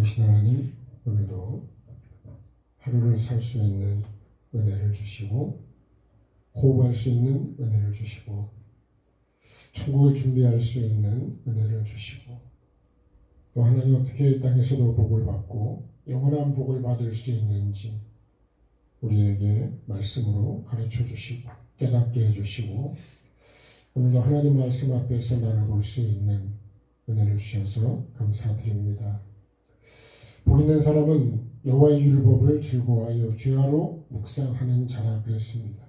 살아계신 하나님, 오늘도 하루를 살 수 있는 은혜를 주시고 호흡할 수 있는 은혜를 주시고 천국을 준비할 수 있는 은혜를 주시고 또 하나님 어떻게 이 땅에서도 복을 받고 영원한 복을 받을 수 있는지 우리에게 말씀으로 가르쳐 주시고 깨닫게 해주시고 오늘도 하나님 말씀 앞에서 나눠볼 수 있는 은혜를 주셔서 감사드립니다. 복 있는 사람은 여호와의 율법을 즐거워하여 주야로 묵상하는 자라 그랬습니다.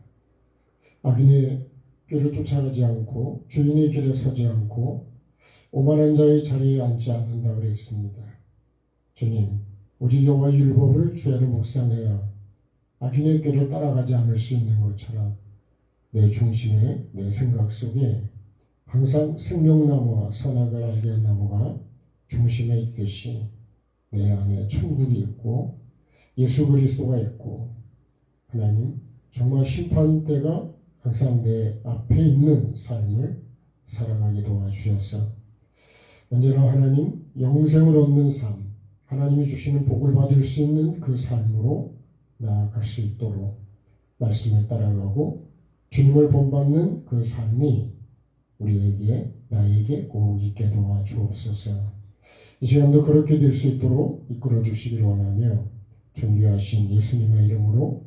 악인의 길을 쫓아가지 않고 주인의 길에 서지 않고 오만한 자의 자리에 앉지 않는다 그랬습니다. 주님, 오직 여호와의 율법을 주야로 묵상해야 악인의 길을 따라가지 않을 수 있는 것처럼 내 중심에 내 생각 속에 항상 생명나무와 선악을 알게 한 나무가 중심에 있듯이 내 안에 천국이 있고 예수 그리스도가 있고 하나님 정말 심판대가 항상 내 앞에 있는 삶을 살아가게 도와주셔서 언제나 하나님 영생을 얻는 삶, 하나님이 주시는 복을 받을 수 있는 그 삶으로 나아갈 수 있도록 말씀을 따라가고 주님을 본받는 그 삶이 우리에게 나에게 꼭 있게 도와주옵소서. 이 시간도 그렇게 될 수 있도록 이끌어 주시기를 원하며 존귀하신 예수님의 이름으로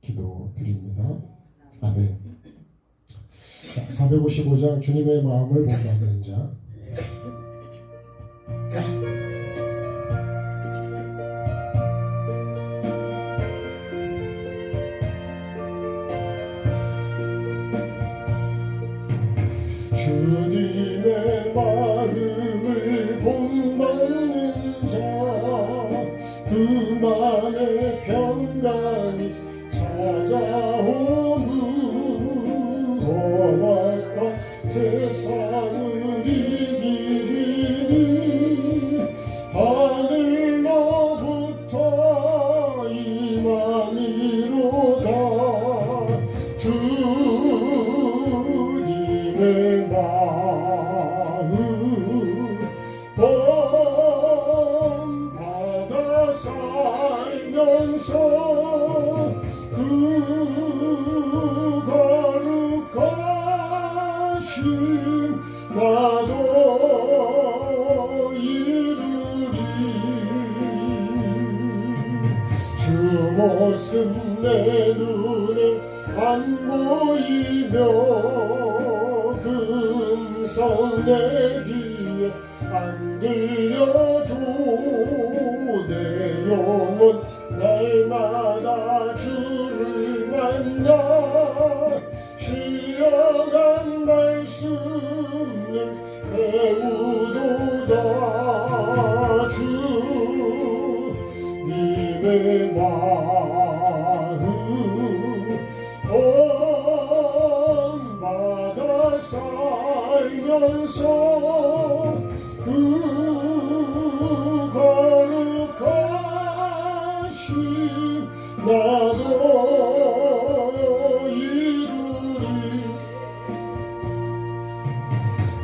기도드립니다. 아멘. 455장 주님의 마음을 본받는 자. 주님의 마음을 본받는 자, 그만의 평강이 찾아오는 험악한 세상을 이기리니 하늘로부터 임함이로다. 주님의 마음 본받아 살면서 그 거룩하심 나도 이루리. 주 모습 내 눈에 안 보이며 금성 내 귀에 안 들려도 내 영혼 날마다 주를 만나 신령한 말씀을 배우도다. 주님의 마음 본받아 살면서 그 거룩하심 나도 이루리.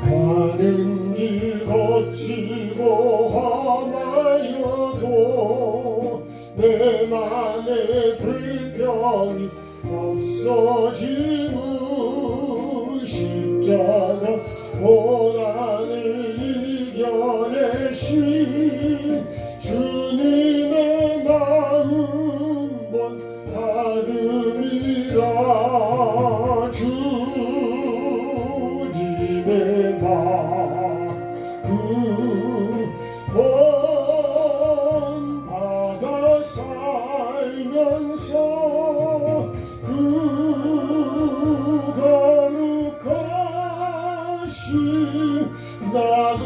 가는 길 거칠고 험하여도 내 맘에 불평이 없어지는 십자가 고난을 이겨내신 주님의 마음 본받음이라. 주님의 마음 본받아 살면서 그 거룩하심 나도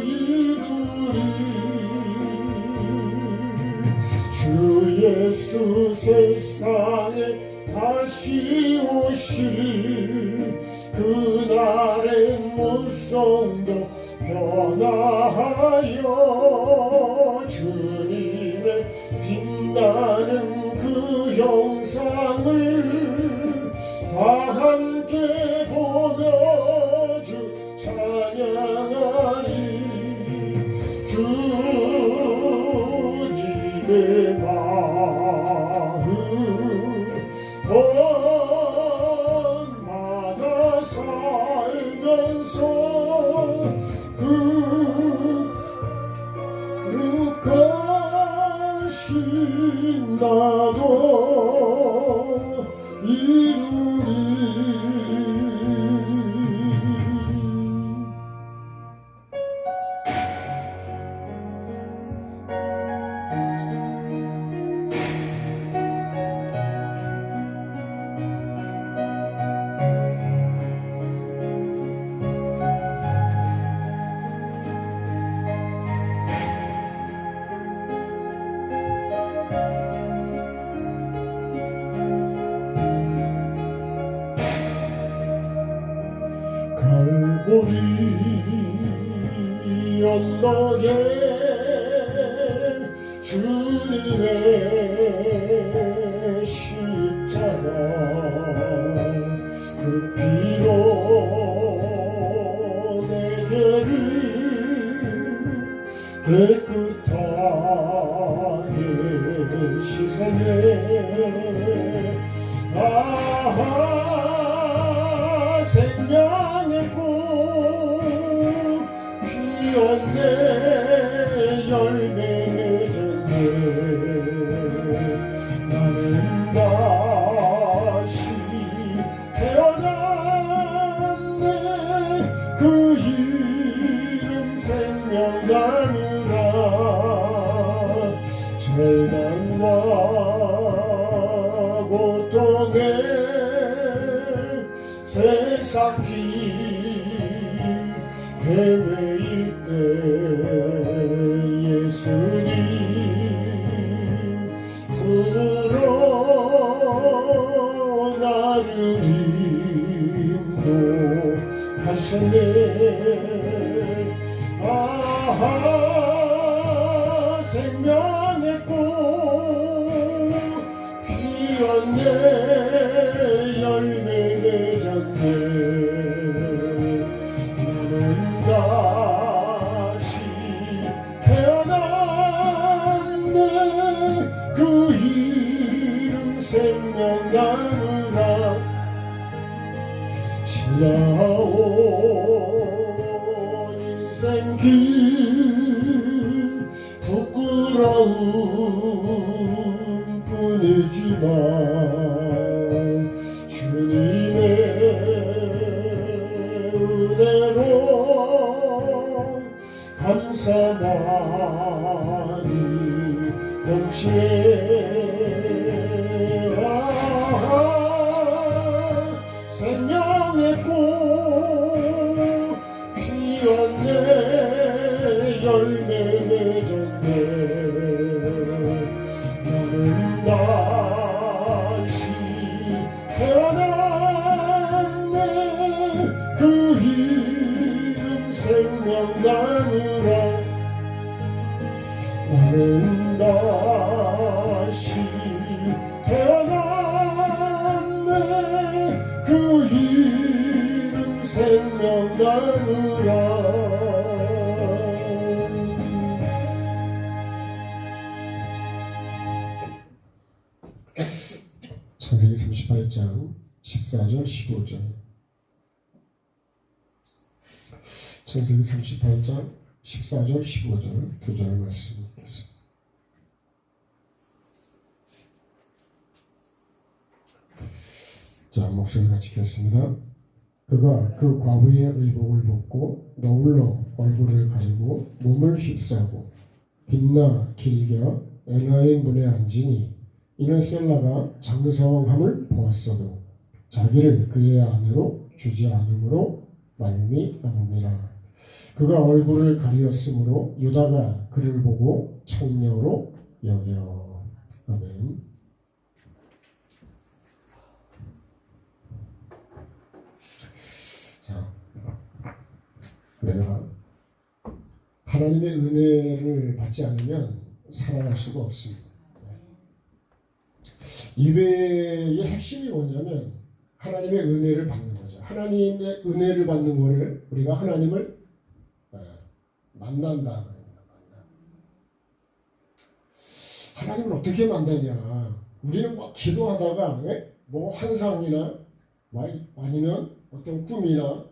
이루리. 주 예수 세상에 다시 오실 그날의 무성도 변화하여 주님의 빛나는 그 형상을 다 함께 보며 주 찬양하리. 주 내 마음 번받아 살면서 거룩하신 나도 이루리. 갈보리 언덕에 주님의 십자가 그 피로 내 죄를 깨끗하게 씻어내. 아하 생명의 꽃 피었네 열매 맺었네. 나는 다시 태어났네. 그 이름 생명나무라. 절망과 고통에 세상 길 헤매일 때 예수님 부르러 나를 인도하셨네. 아하 생명의 꽃 피었네 열매 맺었네. 나는 다시 태어났네. 그 이름 생명나무라. 지나온 인생 길 부끄러운 뿐이지만 주님의 은혜로 감사하니 동시에 생명의 꽃 피었네 열매 맺었네. 나는 다시 태어났네. 그 이름 생명나무라. 나는 다시 태어났네. 그 이름 생명나무라. 창세기 38장 14절 15절. 창세기 38장 14절 15절 두 절 말씀 읽겠습니다. 자, 목소리 같이 읽겠습니다. 그가 그 과부의 의복을 벗고 너울로 얼굴을 가리고 몸을 휩싸고 빛나 길겨 에나의 문에 앉으니 이는 셀라가 장성함을 보았어도 자기를 그의 아내로 주지 않음으로 말미암음이라. 그가 얼굴을 가리었으므로 유다가 그를 보고 창녀로 여겨. 아멘. 자, 우리가 하나님의 은혜를 받지 않으면 살아갈 수가 없습니다. 예배의 핵심이 뭐냐면 하나님의 은혜를 받는 거죠. 하나님의 은혜를 받는 거를 우리가 하나님을 만난다. 하나님을 어떻게 만나냐? 우리는 막 기도하다가 뭐 환상이나 아니면 어떤 꿈이나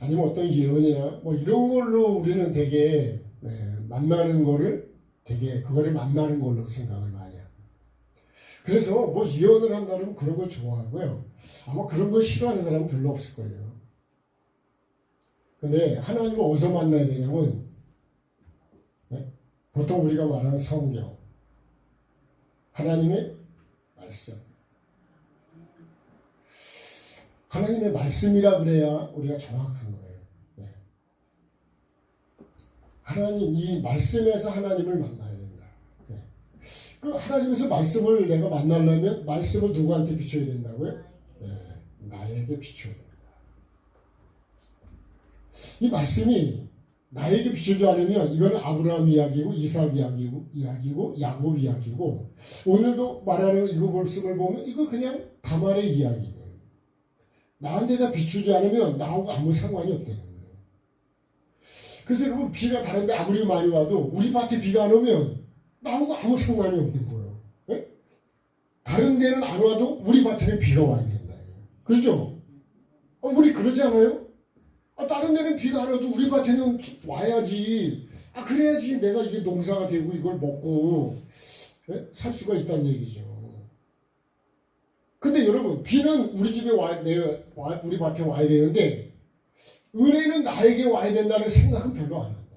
아니면 어떤 예언이나 뭐 이런 걸로 우리는 되게 만나는 거를 되게 그거를 만나는 걸로 생각을 많이 해요. 그래서 뭐 예언을 한다면 그런 걸 좋아하고요. 아마 그런 걸 싫어하는 사람은 별로 없을걸요. 근데 하나님을 어디서 만나야 되냐면 보통 우리가 말하는 성경, 하나님의 말씀. 하나님의 말씀이라 그래야 우리가 정확한 거예요. 하나님, 이 말씀에서 하나님을 만나야 된다. 그 하나님에서 말씀을 내가 만나려면 말씀을 누구한테 비춰야 된다고요? 나에게 비춰야 된다. 이 말씀이 나에게 비추지 않으면 이거는 아브라함 이야기고 이삭 이야기고 야곱 이야기고 오늘도 말하는 이거 말씀을 보면 이거 그냥 다말의 이야기예요. 나한테다 비추지 않으면 나하고 아무 상관이 없다는 거예요. 그래서 여러분 비가 다른데 아무리 많이 와도 우리 밭에 비가 안 오면 나하고 아무 상관이 없는 거예요. 네? 다른 데는 안 와도 우리 밭에는 비가 와야 된다. 그렇죠? 우리 그러지 않아요? 다른 데는 비가 안 와도 우리 밭에는 와야지. 그래야지 내가 이게 농사가 되고 이걸 먹고 살 수가 있다는 얘기죠. 근데 여러분 비는 우리 집에 우리 밭에 와야 되는데 은혜는 나에게 와야 된다는 생각은 별로 안 한다.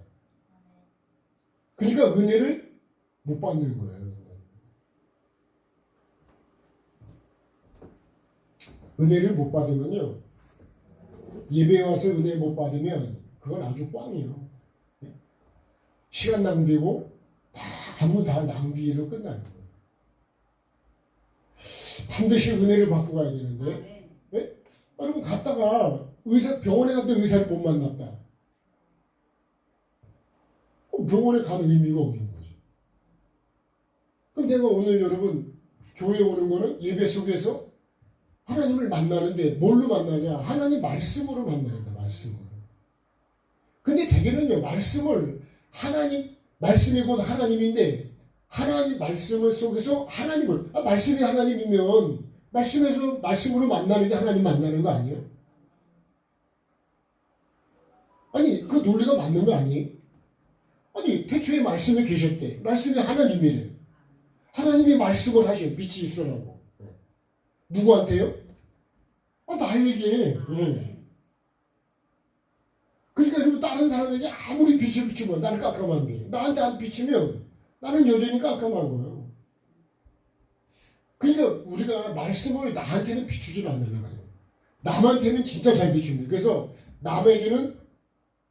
그러니까 은혜를 못 받는 거예요. 은혜를 못 받으면요. 예배에 와서 은혜 못 받으면 그건 아주 꽝이에요. 시간 낭비고 다 낭비로 끝나는 거예요. 반드시 은혜를 받고 가야 되는데 여러분 갔다가 병원에 갔는데 의사를 못 만났다. 병원에 가는 의미가 없는 거죠. 그럼 내가 오늘 여러분 교회에 오는 거는 예배 속에서 하나님을 만나는데 뭘로 만나냐? 하나님 말씀으로 만나야 된다. 말씀으로. 근데 대개는요. 말씀이 곧 하나님인데 하나님 말씀을 속에서 하나님을 말씀이 하나님이면 말씀으로 만나는 게 하나님 만나는 거 아니에요? 아니 그 논리가 맞는 거 아니에요? 아니 태초에 말씀이 계셨대. 말씀이 하나님이래. 하나님이 말씀을 하셔. 빛이 있으라고. 누구한테요? 나에게. 그러니까 여러분 다른 사람에게 아무리 빛을 비추면 나는 깜깜한데 나한테 안 비추면 나는 여전히 깜깜한 거예요. 그러니까 우리가 말씀을 나한테는 비추지 않으려고 해요. 남한테는 진짜 잘 비춥니다. 그래서 남에게는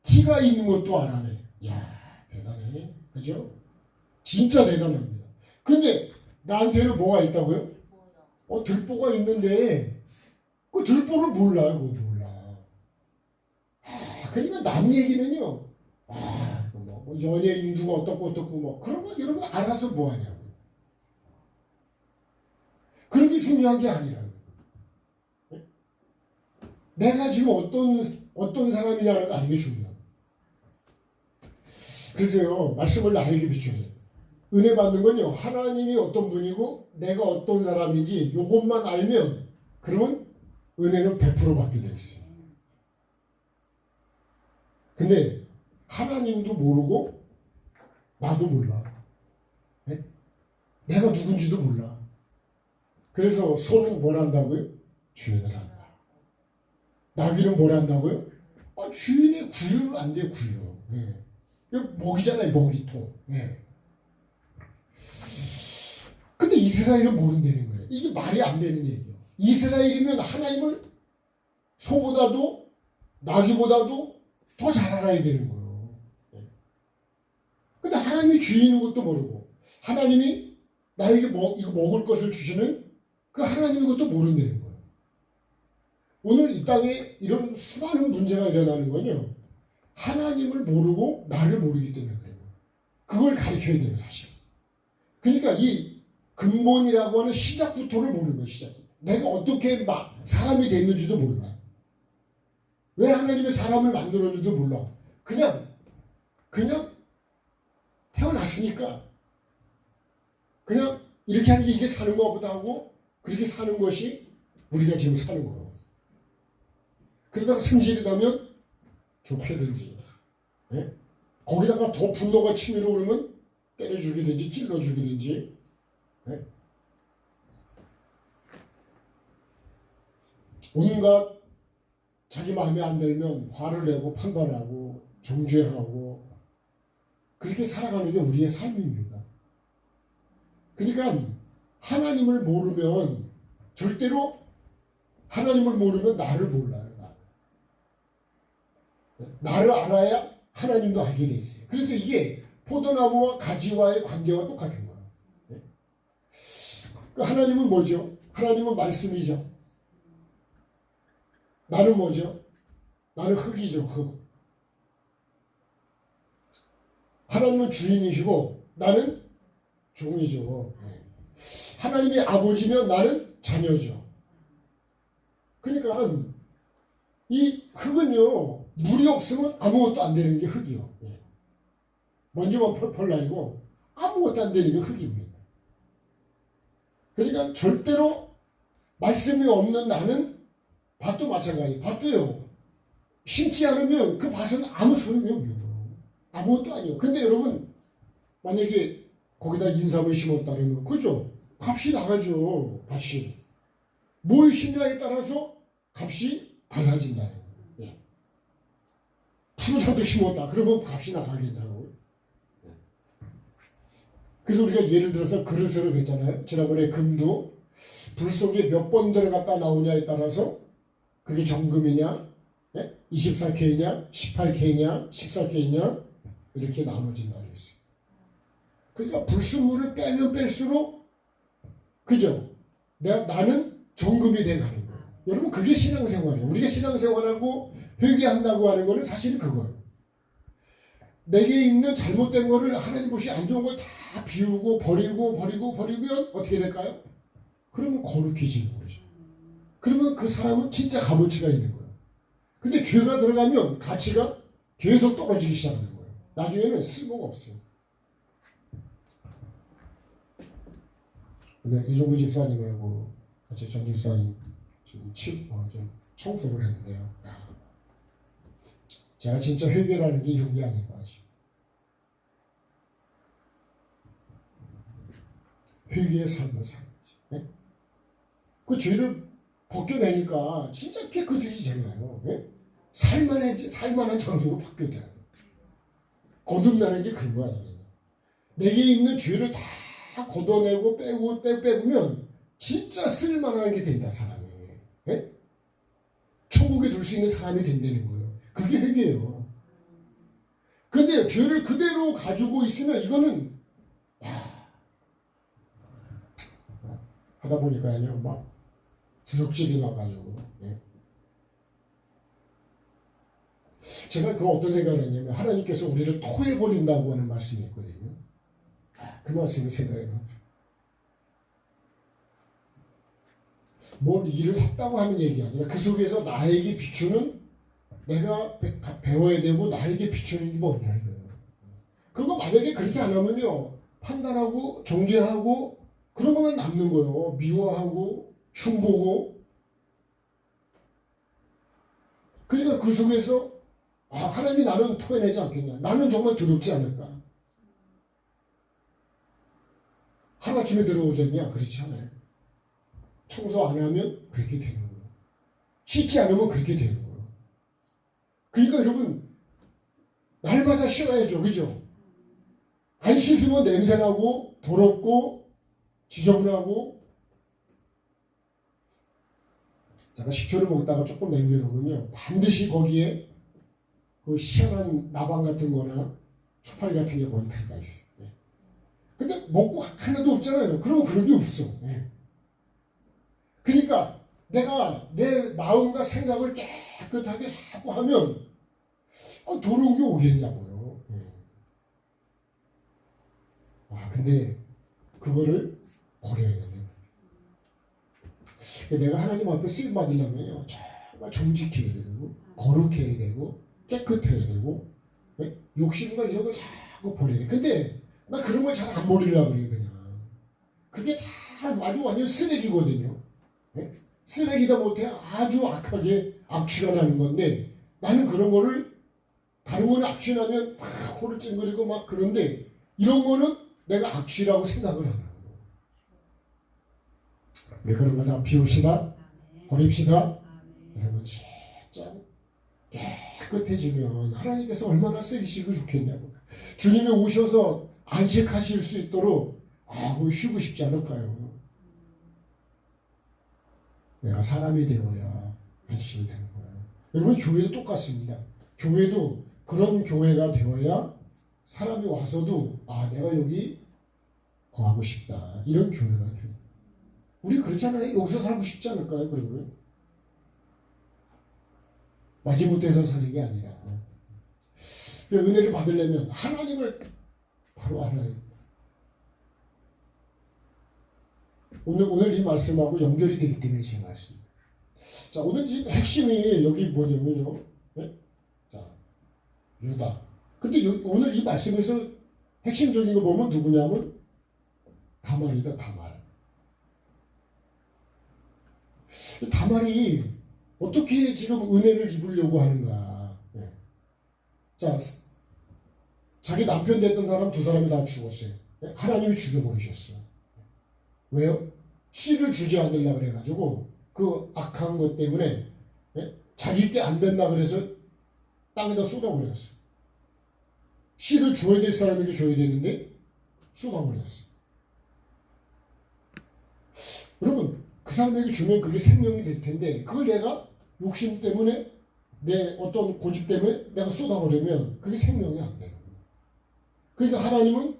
티가 있는 것도 안 하네. 이야 대단해. 그죠? 진짜 대단합니다. 근데 나한테는 뭐가 있다고요? 들보가 있는데 그 들보를 몰라요. 그거 몰라. 그러니까 남 얘기는요. 뭐 연예인 누가 어떻고 뭐 그런 건 여러분 알아서 뭐 하냐고. 그런 게 중요한 게 아니라고. 내가 지금 어떤 사람이냐는 거 아닌 게 중요해요. 그래서요 말씀을 나에게 비추어야 돼요. 은혜 받는 건요 하나님이 어떤 분이고 내가 어떤 사람인지 이것만 알면 그러면 은혜는 100% 받게 돼 있어요. 근데 하나님도 모르고 나도 몰라. 내가 누군지도 몰라. 그래서 소는 뭘 한다고요? 주인을 한다. 나귀는 뭘 한다고요? 주인의 구유를 안 돼. 구유. 이거 먹이잖아요. 먹이통. 근데 이스라엘은 모른다는 거예요. 이게 말이 안 되는 얘기예요. 이스라엘이면 하나님을 소보다도 나귀보다도 더 잘 알아야 되는 거예요. 근데 하나님이 주인인 것도 모르고 하나님이 나에게 이거 먹을 것을 주시는 그 하나님인 것도 모른다는 거예요. 오늘 이 땅에 이런 수많은 문제가 일어나는 건요. 하나님을 모르고 나를 모르기 때문에 그래요. 그걸 가르쳐야 돼요. 사실. 그러니까 이 근본이라고 하는 시작부터를 모르는 거예요. 시작부터. 내가 어떻게 사람이 됐는지도 몰라. 왜 하나님의 사람을 만들었는지도 몰라. 그냥 태어났으니까 그냥 이렇게 하는 게 이게 사는 것보다 하고 그렇게 사는 것이 우리가 지금 사는 거예요. 그러다가 승질이 나면 좁혀든지 예? 거기다가 더 분노가 치밀어 오르면 때려 죽이든지 찔러 죽이든지 예? 온갖 자기 마음에 안 들면 화를 내고 판단하고 정죄하고 그렇게 살아가는 게 우리의 삶입니다. 그러니까 하나님을 모르면 절대로 하나님을 모르면 나를 몰라요. 나를 알아야 하나님도 알게 돼 있어요. 그래서 이게 포도나무와 가지와의 관계와 똑같은 거예요. 하나님은 뭐죠? 하나님은 말씀이죠. 나는 뭐죠? 나는 흙이죠. 흙. 하나님은 주인이시고 나는 종이죠. 하나님이 아버지면 나는 자녀죠. 그러니까 이 흙은요 물이 없으면 아무것도 안 되는 게 흙이요. 먼지만 펄펄 날고 아무것도 안 되는 게 흙입니다. 그러니까 절대로 말씀이 없는 나는 밭도 마찬가지. 밭도요 심지 않으면 그 밭은 아무 소용이 없어요. 아무것도 아니에요. 근데 여러분 만약에 거기다 인삼을 심었다 그러면 그죠? 값이 나가죠. 밭이. 뭘 심냐에 따라서 값이 달라진다는 거예요. 푸른자도 심었다. 그러면 값이 나가겠냐고. 그래서 우리가 예를 들어서 그릇을 했잖아요. 지난번에 금도 불 속에 몇 번 들어갔다 나오냐에 따라서 그게 정금이냐 24K냐 18K냐 14K냐 이렇게 나눠진다고 했어요. 그러니까 불순물을 빼면 뺄수록 그죠? 나는 정금이 돼가는 거예요. 여러분 그게 신앙생활이에요. 우리가 신앙생활하고 회개한다고 하는 거는 사실은 그거예요. 내게 있는 잘못된 거를 하나님 보시 안 좋은 걸 다 비우고 버리면 어떻게 될까요? 그러면 거룩해지는 거죠. 그러면 그 사람은 진짜 값어치가 있는 거예요. 근데 죄가 들어가면 가치가 계속 떨어지기 시작하는 거예요. 나중에는 쓸모가 없어요. 근데 이종구 집사님하고 같이 전 집사님 지금 좀 청소를 했는데요. 제가 진짜 회개라는 게 이런 게 아닌가 싶어요. 회개의 삶을 살아야지. 그 죄를 벗겨내니까 진짜 깨끗해지잖아요. 살만한 장소로 바뀌어져요. 거듭나는 게 그런 거 아니에요. 내게 있는 죄를 다 걷어내고 빼면 진짜 쓸만한 게 된다, 사람이. 천국에 둘 수 있는 사람이 된다는 거예요. 그게 회개예요. 근데 죄를 그대로 가지고 있으면 이거는 하다 보니까요 막 구역질이 나가지고 제가 그 어떤 생각을 했냐면 하나님께서 우리를 토해버린다고 하는 말씀이 있거든요. 그 말씀이 생각이 나죠. 뭘 일을 했다고 하는 얘기 아니라 그 속에서 나에게 비추는 내가 배워야 되고 나에게 비추는 게 뭐냐 이거예요. 그거 만약에 그렇게 안 하면요 판단하고 정죄하고 그런 것만 남는 거예요. 미워하고 흉보고. 그러니까 그 속에서 하나님이 나는 토해내지 않겠냐. 나는 정말 두렵지 않을까. 하루아침에 들어오졌냐. 그렇지 않아요. 청소 안 하면 그렇게 되는 거예요. 씻지 않으면 그렇게 되는 거예요. 그러니까 여러분 날마다 씻어야죠. 그죠? 안 씻으면 냄새나고 더럽고 지저분하고. 제가 식초를 먹다가 조금 남겨놓으면요 반드시 거기에 그 시원한 나방 같은 거나 초파리 같은 게 거기 들어가 있어요. 근데 먹고 하나도 없잖아요. 그러면 그런 게 없어. 그러니까 내가 내 마음과 생각을 깨끗하게 자꾸 하면 더러운 게 오겠냐고요. 근데 그거를 버려야 돼요. 내가 하나님 앞에 쓰임 받으려면요 정말 정직해야 되고 거룩해야 되고 깨끗해야 되고 욕심과 이런 걸 자꾸 버려야 돼. 근데 나 그런 걸 잘 안 버리려고 그래 그냥. 그게 다 아주 완전 쓰레기거든요. 네? 쓰레기다 못해 아주 악하게 악취가 나는 건데 나는 그런 거를 다른 거는 악취 나면 막 코를 찡그리고 막 그런데 이런 거는 내가 악취라고 생각을 안 하는 거예요. 우리 그런 거 다 비웁시다. 버립시다. 여러분 진짜 깨끗해지면 하나님께서 얼마나 쓰이시고 좋겠냐고. 주님이 오셔서 안식하실 수 있도록 쉬고 싶지 않을까요? 내가 사람이 되어야 안식이 되는 거예요. 여러분 교회도 똑같습니다. 교회도 그런 교회가 되어야 사람이 와서도 내가 여기 거하고 싶다. 이런 교회가 돼요. 우리 그렇잖아요. 여기서 살고 싶지 않을까요? 그러면 마지못해서 사는 게 아니라 그 은혜를 받으려면 하나님을 바로 알아야 돼요. 오늘 이 말씀하고 연결이 되기 때문에 제 말씀입니다. 자, 오늘 지금 핵심이 여기 뭐냐면요. 네? 자, 유다. 근데 오늘 이 말씀에서 핵심적인 거 보면 누구냐면 다말이다, 다말. 다말이 어떻게 지금 은혜를 입으려고 하는가. 네. 자, 자기 남편 됐던 사람 두 사람이 다 죽었어요. 네? 하나님이 죽여버리셨어요. 왜요? 씨를 주지 않으려고 그래가지고 그 악한 것 때문에 자기 게 안 된다 그래서 땅에다 쏟아버렸어. 씨를 줘야 될 사람에게 줘야 되는데 쏟아버렸어. 여러분 그 사람에게 주면 그게 생명이 될 텐데 그걸 내가 욕심 때문에 내 어떤 고집 때문에 내가 쏟아버리면 그게 생명이 안 되는 거예요. 그러니까 하나님은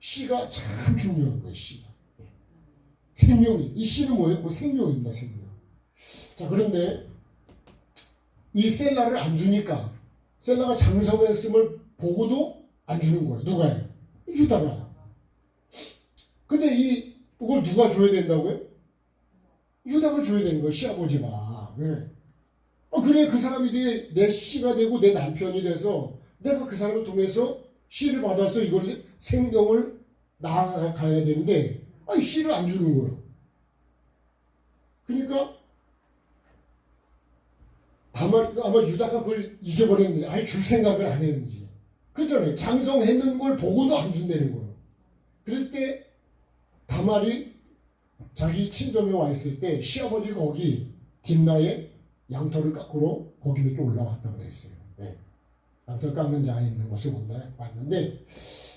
씨가 참 중요한 거예요. 씨가. 생명이. 이 씨는 뭐예요? 그 생명입니다. 생명. 자, 그런데 이 셀라를 안 주니까 셀라가 장성했음을 보고도 안 주는 거예요. 누가요? 유다가. 근데 이걸 누가 줘야 된다고요? 유다가 줘야 되는 거예요. 시아버지가. 왜? 그래 그 사람이 내 씨가 되고 내 남편이 돼서 내가 그 사람을 통해서 씨를 받아서 이걸 생명을 나아가야 되는데 씨를 안 주는 거예요. 그러니까 아마 유다가 그걸 잊어버렸는지 아예 줄 생각을 안 했는지 그렇잖아요. 장성했는 걸 보고도 안 준다는 거예요. 그럴 때 다말이 자기 친정에 와 있을 때 시아버지가 거기 딥나에 양털을 깎으러 거기 이렇게 올라왔다 그랬어요. 네. 양털 깎는 자에 있는 것을 봤는데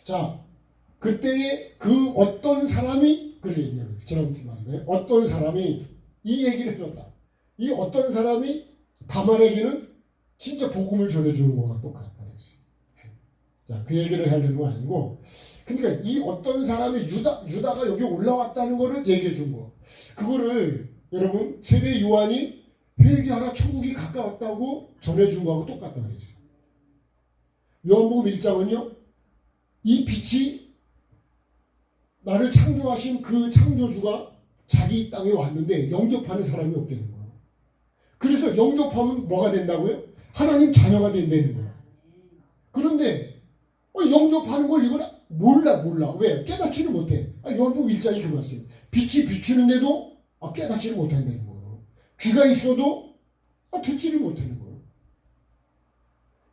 자 그때에 그 어떤 사람이 그를 얘기해요. 지난 말인데 어떤 사람이 이 얘기를 해줬다. 이 어떤 사람이 다말에게는 진짜 복음을 전해주는 거와 똑같다 그랬어요. 자, 그 얘기를 하려는 건 아니고 그러니까 이 어떤 사람이 유다가 여기 올라왔다는 거를 얘기해 준 거. 그거를 여러분 세례 요한이 회개하라 천국이 가까웠다고 전해준 거하고 똑같다 그랬어요. 요한복음 1장은요. 이 빛이 나를 창조하신 그 창조주가 자기 땅에 왔는데 영접하는 사람이 없다는 거예요. 그래서 영접하면 뭐가 된다고요? 하나님 자녀가 된다는 거예요. 그런데 영접하는 걸 이걸 몰라. 왜? 깨닫지를 못해. 요한복음 1장이 그 말씀. 빛이 비추는데도 깨닫지를 못한다는 거예요. 귀가 있어도 듣지를 못하는 거예요.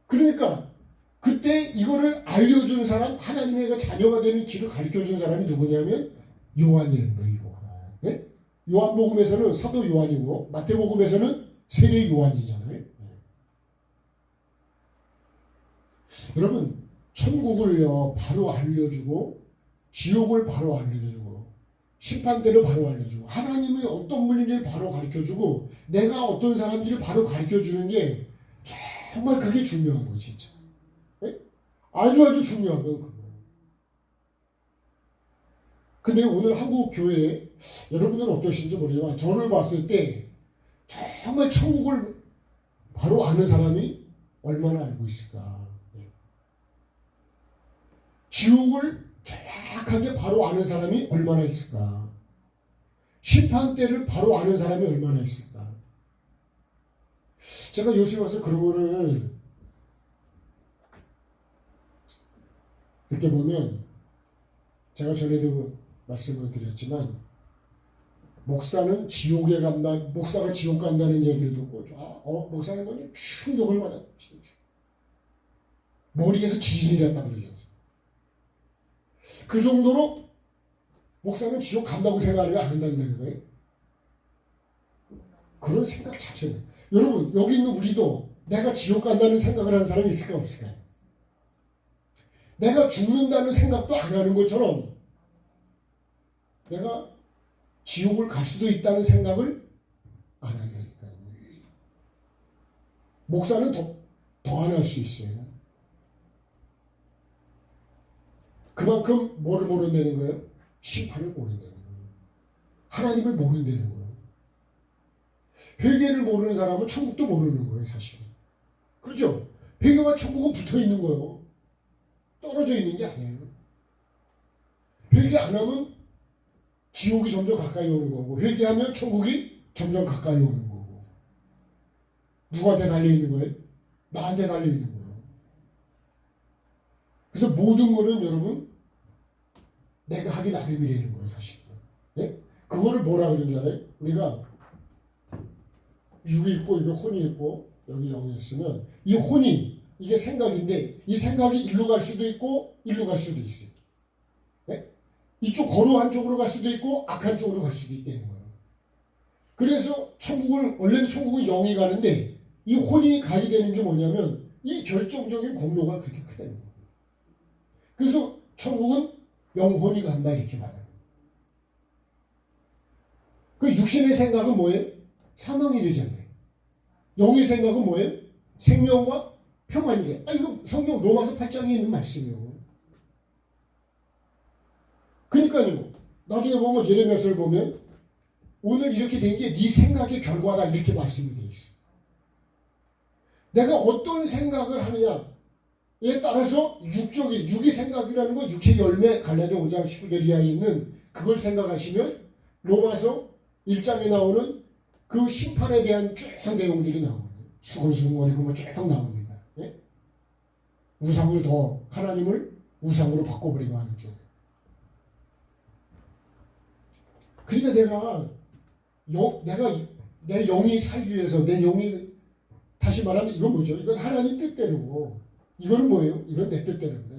그러니까 그때 이거를 알려준 사람, 하나님의 자녀가 되는 길을 가르쳐준 사람이 누구냐면 요한이라는 거예요. 네? 요한복음에서는 사도 요한이고 마태복음에서는 세례 요한이잖아요. 네. 여러분 천국을요 바로 알려주고 지옥을 바로 알려주고 심판대를 바로 알려주고 하나님의 어떤 분인지를 바로 가르쳐주고 내가 어떤 사람인지를 바로 가르쳐주는 게 정말 그게 중요한 거예요. 진짜. 아주 중요한 건 그거예요. 근데 오늘 한국 교회 여러분들은 어떠신지 모르지만 저를 봤을 때 정말 천국을 바로 아는 사람이 얼마나 알고 있을까. 지옥을 정확하게 바로 아는 사람이 얼마나 있을까. 심판대를 바로 아는 사람이 얼마나 있을까. 제가 요새 와서 그런 거를 이렇게 보면 제가 전에도 말씀을 드렸지만 목사는 지옥에 간다, 목사가 지옥 간다는 얘기를 듣고 목사님 뭐니 충격을 받았어요. 머리에서 지진이 됐다 그러죠. 그 정도로 목사는 지옥 간다고 생각을 안 한다는 거예요. 그런 생각 자체는 여러분 여기 있는 우리도 내가 지옥 간다는 생각을 하는 사람이 있을까 없을까요? 내가 죽는다는 생각도 안 하는 것처럼 내가 지옥을 갈 수도 있다는 생각을 안 하니까요. 목사는 더 안 할 수 있어요. 그만큼 뭐를 모른다는 거예요? 심판을 모른다는 거예요. 하나님을 모른다는 거예요. 회개를 모르는 사람은 천국도 모르는 거예요, 사실. 그렇죠? 회개와 천국은 붙어 있는 거예요. 떨어져 있는 게 아니에요. 회개 안 하면 지옥이 점점 가까이 오는 거고, 회개하면 천국이 점점 가까이 오는 거고. 누구한테 달려 있는 거예요? 나한테 달려 있는 거예요. 그래서 모든 거는 여러분 내가 하기 나름이라는 거예요, 사실. 네? 그거를 뭐라 그러는 줄 알아요? 우리가 육이 있고 이게 혼이 있고 여기 영이 있으면 이 혼이 이게 생각인데 이 생각이 일로 갈 수도 있고 일로 갈 수도 있어요. 네? 이쪽 거룩한 쪽으로 갈 수도 있고 악한 쪽으로 갈 수도 있다는 거예요. 그래서 원래는 천국은 영이 가는데 이 혼이 가게 되는 게 뭐냐면 이 결정적인 공로가 그렇게 크다는 거예요. 그래서 천국은 영혼이 간다 이렇게 말해요. 그 육신의 생각은 뭐예요? 사망이 되잖아요. 영의 생각은 뭐예요? 생명과 평안이래. 이거 성경 로마서 8장에 있는 말씀이에요. 그러니까요. 나중에 보면 예레미야서를 보면 오늘 이렇게 된 게 네 생각의 결과다 이렇게 말씀이 돼 있어. 내가 어떤 생각을 하느냐에 따라서 육의 생각이라는 건 육체의 열매 갈라디아 5장 19절 이하에 있는 그걸 생각하시면 로마서 1장에 나오는 그 심판에 대한 쭉 내용들이 나오거든요. 수건수건거리고 뭐 쭉 나옵니다. 예? 우상을 하나님을 우상으로 바꿔버리고 하는 쪽. 그러니까 내 영이 살기 위해서 내 영이 다시 말하면 이건 뭐죠? 이건 하나님 뜻대로고 이거는 뭐예요? 이건 내 뜻대로입니다.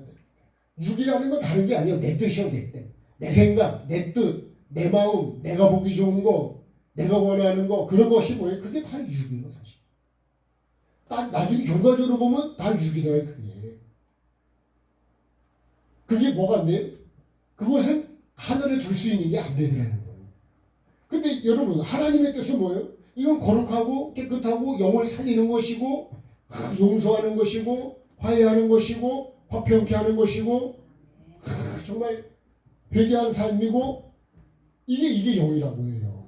육이라는 건 다른 게 아니에요. 내 뜻이요, 내 뜻. 내 생각, 내 뜻, 내 마음, 내가 보기 좋은 거, 내가 원하는 거, 그런 것이 뭐예요? 그게 다 육이에요, 사실. 나중에 결과적으로 보면 다 육이더라고요, 그게. 그게 뭐가 안 돼요? 그것은 하늘에 둘 수 있는 게 안 되더라는 거예요. 근데 여러분, 하나님의 뜻은 뭐예요? 이건 거룩하고 깨끗하고 영을 살리는 것이고, 용서하는 것이고, 화해하는 것이고, 화평케 하는 것이고, 정말 회개한 삶이고, 이게 영이라고 해요.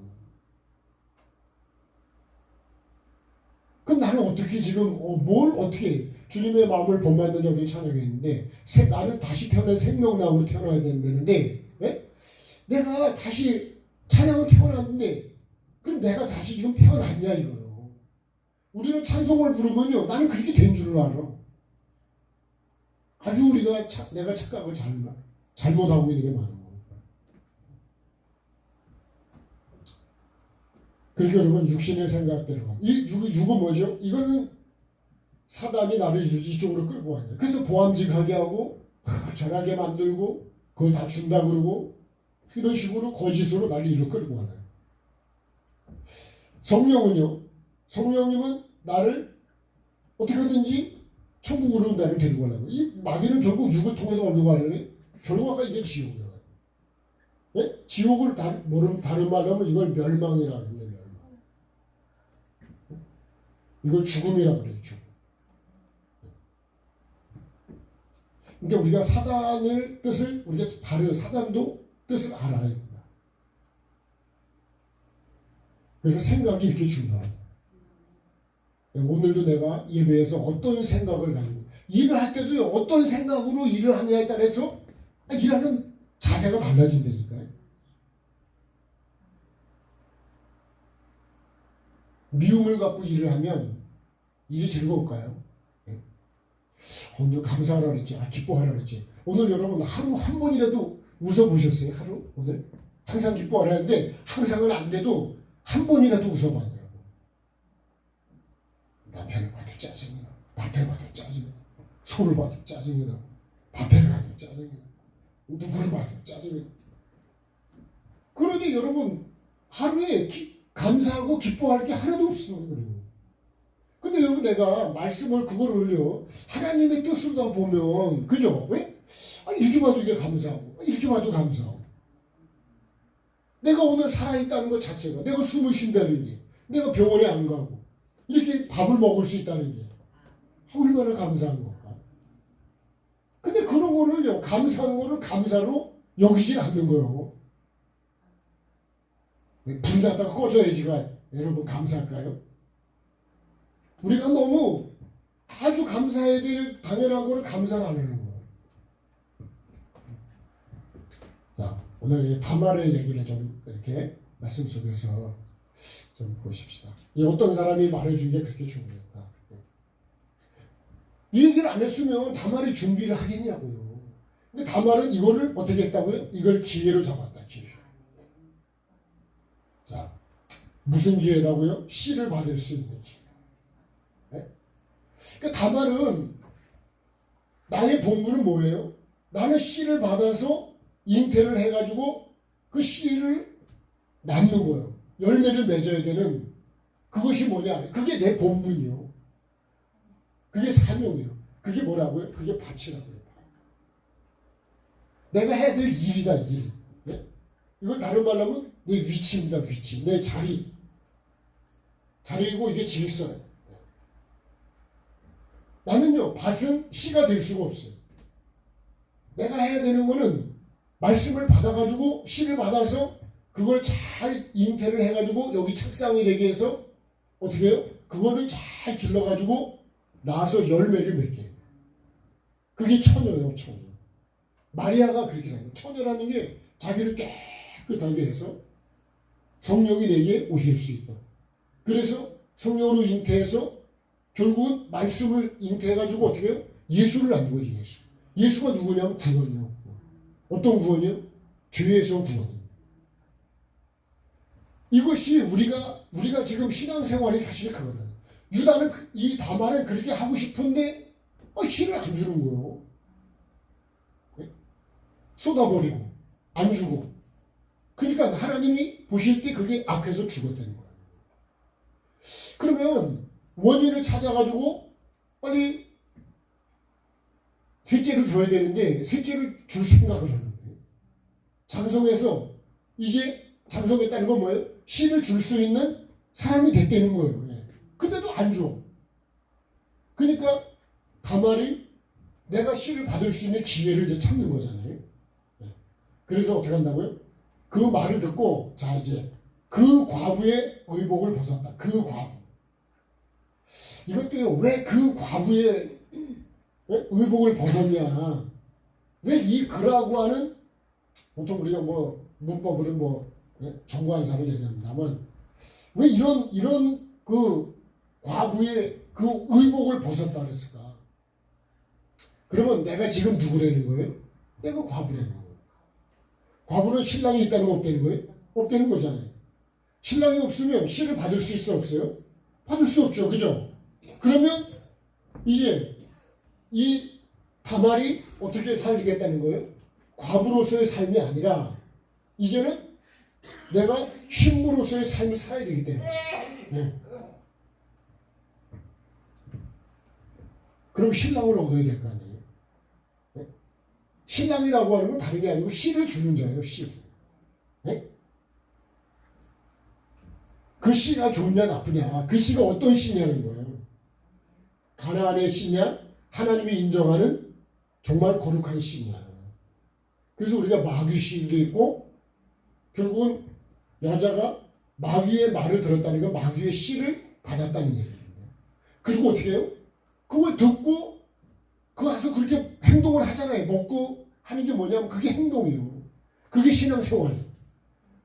그럼 나는 어떻게 지금 뭘 어떻게 주님의 마음을 본받는 자를 찬양했는데 나는 다시 태어난 생명나무로 태어나야 된다는데 예? 내가 다시 찬양을 태어났는데 그럼 내가 다시 지금 태어났냐 이거예요. 우리는 찬송을 부르면요 나는 그렇게 된 줄로 알아. 아주 내가 착각을 잘못하고 있는 게 많은 거예요. 그러니까 여러분 육신의 생각대로 육은 뭐죠? 이거는 사단이 나를 이쪽으로 끌고 와요. 그래서 보암직하게 하고 절하게 만들고 그걸 다 준다 그러고 이런 식으로 거짓으로 나를 이리로 끌고 와요. 성령은요. 성령님은 나를 어떻게든지 천국으로 나를 데리고 가려고. 이 마귀는 결국 육을 통해서 어디로 가려고 결과가 이게 지옥이에요. 예? 지옥을 다른 말로 하면 이걸 멸망이라고 합니다. 이걸 죽음이라고 그래요. 죽음. 그러니까 우리가 사단의 뜻을 사단도 뜻을 알아야 됩니다. 그래서 생각이 이렇게 중요합니다. 오늘도 내가 예배에서 어떤 생각을 가지고 일을 할 때도 어떤 생각으로 일을 하냐에 따라서 일하는 자세가 달라진다니까요. 미움을 갖고 일을 하면 일이 즐거울까요? 오늘 감사하라 그랬지. 기뻐하라 그랬지. 오늘 여러분 한 번이라도 웃어보셨어요? 하루? 오늘? 항상 기뻐하라는데 항상은 안 돼도 한 번이라도 웃어봤냐고. 남편을 봐도 짜증이 나. 밭을 봐도 짜증이 나. 소를 봐도 짜증이 나. 밭을 봐도 짜증이 나. 누구를 봐도 짜증이 나. 그러니 여러분 하루에 감사하고 기뻐할 게 하나도 없어. 근데 여러분 내가 말씀을 그거를요 하나님의 뜻으로 보면 그죠? 왜? 이렇게 봐도 이게 감사하고 이렇게 봐도 감사하고 내가 오늘 살아있다는 것 자체가 내가 숨을 쉰다는 게 내가 병원에 안 가고 이렇게 밥을 먹을 수 있다는 게 얼마나 감사한 걸까? 근데 그런 거를요 감사한 거를 감사로 여기지 않는 거예요. 불이 났다가 꺼져야지가 여러분 감사할까요? 우리가 너무 아주 감사해야 될 당연한 거를 감사를 안 하는 거예요. 자, 오늘 이 다말의 얘기를 좀 이렇게 말씀 속에서 좀 보십시다. 이 어떤 사람이 말해준 게 그렇게 중요했다. 이 얘기를 안 했으면 다말이 준비를 하겠냐고요. 근데 다말은 이거를 어떻게 했다고요? 이걸 기회로 잡았다. 기회. 자, 무슨 기회라고요? 씨를 받을 수 있는 기회. 네? 그러니까 다말은 나의 본분은 뭐예요? 나는 씨를 받아서 잉태를 해가지고 그 씨를 낳는 거예요. 열매를 맺어야 되는 그것이 뭐냐? 그게 내 본분이요. 그게 사명이요. 그게 뭐라고요? 그게 밭이라고요. 내가 해야 될 일이다. 일. 네? 이걸 다른 말로 하면 내 위치입니다. 위치. 내 자리. 자리이고 이게 질서예요. 나는요. 밭은 씨가 될 수가 없어요. 내가 해야 되는 거는 말씀을 받아가지고 씨를 받아서 그걸 잘 잉태를 해가지고 여기 책상이 되게 해서 어떻게 해요? 그거를 잘 길러가지고 나와서 열매를 맺게 해요. 그게 처녀예요. 처녀. 마리아가 그렇게 생각해요. 처녀라는 게 자기를 깨끗하게 해서 성령이 내게 오실 수 있다. 그래서 성령으로 잉태해서 결국은 말씀을 잉태해가지고 어떻게 해요? 예수를 낳는 거지. 예수. 예수가 누구냐면 구원이요. 어떤 구원이요? 죄에서 구원이요. 이것이 우리가 지금 신앙생활이 사실 그거는 유다는 이 다말은 그렇게 하고 싶은데 씨를 안 주는 거예요. 쏟아버리고 안 주고 그러니까 하나님이 보실 때 그게 악해서 죽었다는 거예요. 그러면 원인을 찾아가지고 빨리 셋째를 줘야 되는데 셋째를 줄 생각을 하는 거예요. 장성해서 이제 장성했다는 건 뭐예요? 씨를 줄 수 있는 사람이 됐다는 거예요. 근데도 안 줘. 그러니까 다말이 내가 씨를 받을 수 있는 기회를 이제 찾는 거잖아요. 그래서 어떻게 한다고요? 그 말을 듣고 자 이제 그 과부의 의복을 벗었다. 그 과부. 이것도요. 왜 그 과부의 의복을 벗었냐? 왜 이 그라고 하는 보통 우리가 뭐 문법으로 정관사를 얘기합니다만 왜 이런 그 과부의 그 의복을 벗었다 그랬을까? 그러면 내가 지금 누구라는 거예요? 내가 과부라는 거예요. 과부는 신랑이 있다는 거 없다는 거예요? 없다는 거잖아요. 신랑이 없으면 씨를 받을 수 있어 없어요? 받을 수 없죠. 그죠? 그러면 이제 이 다말이 어떻게 살겠다는 거예요? 과부로서의 삶이 아니라 이제는 내가 신부로서의 삶을 살아야 되기 때문에. 네. 그럼 신랑을 얻어야 될 거 아니에요? 네? 신랑이라고 하는 건 다른 게 아니고 씨를 주는 자예요. 씨. 네? 그 씨가 좋냐 나쁘냐 그 씨가 어떤 씨냐는 거예요. 가나안의 씨냐 하나님이 인정하는 정말 거룩한 씨냐. 그래서 우리가 마귀 씨도 있고 결국은 여자가 마귀의 말을 들었다는 건 마귀의 씨를 받았다는 얘기예요. 그리고 어떻게 해요? 그걸 듣고 그 가서 그렇게 행동을 하잖아요. 먹고 하는 게 뭐냐면 그게 행동이에요. 그게 신앙생활이에요.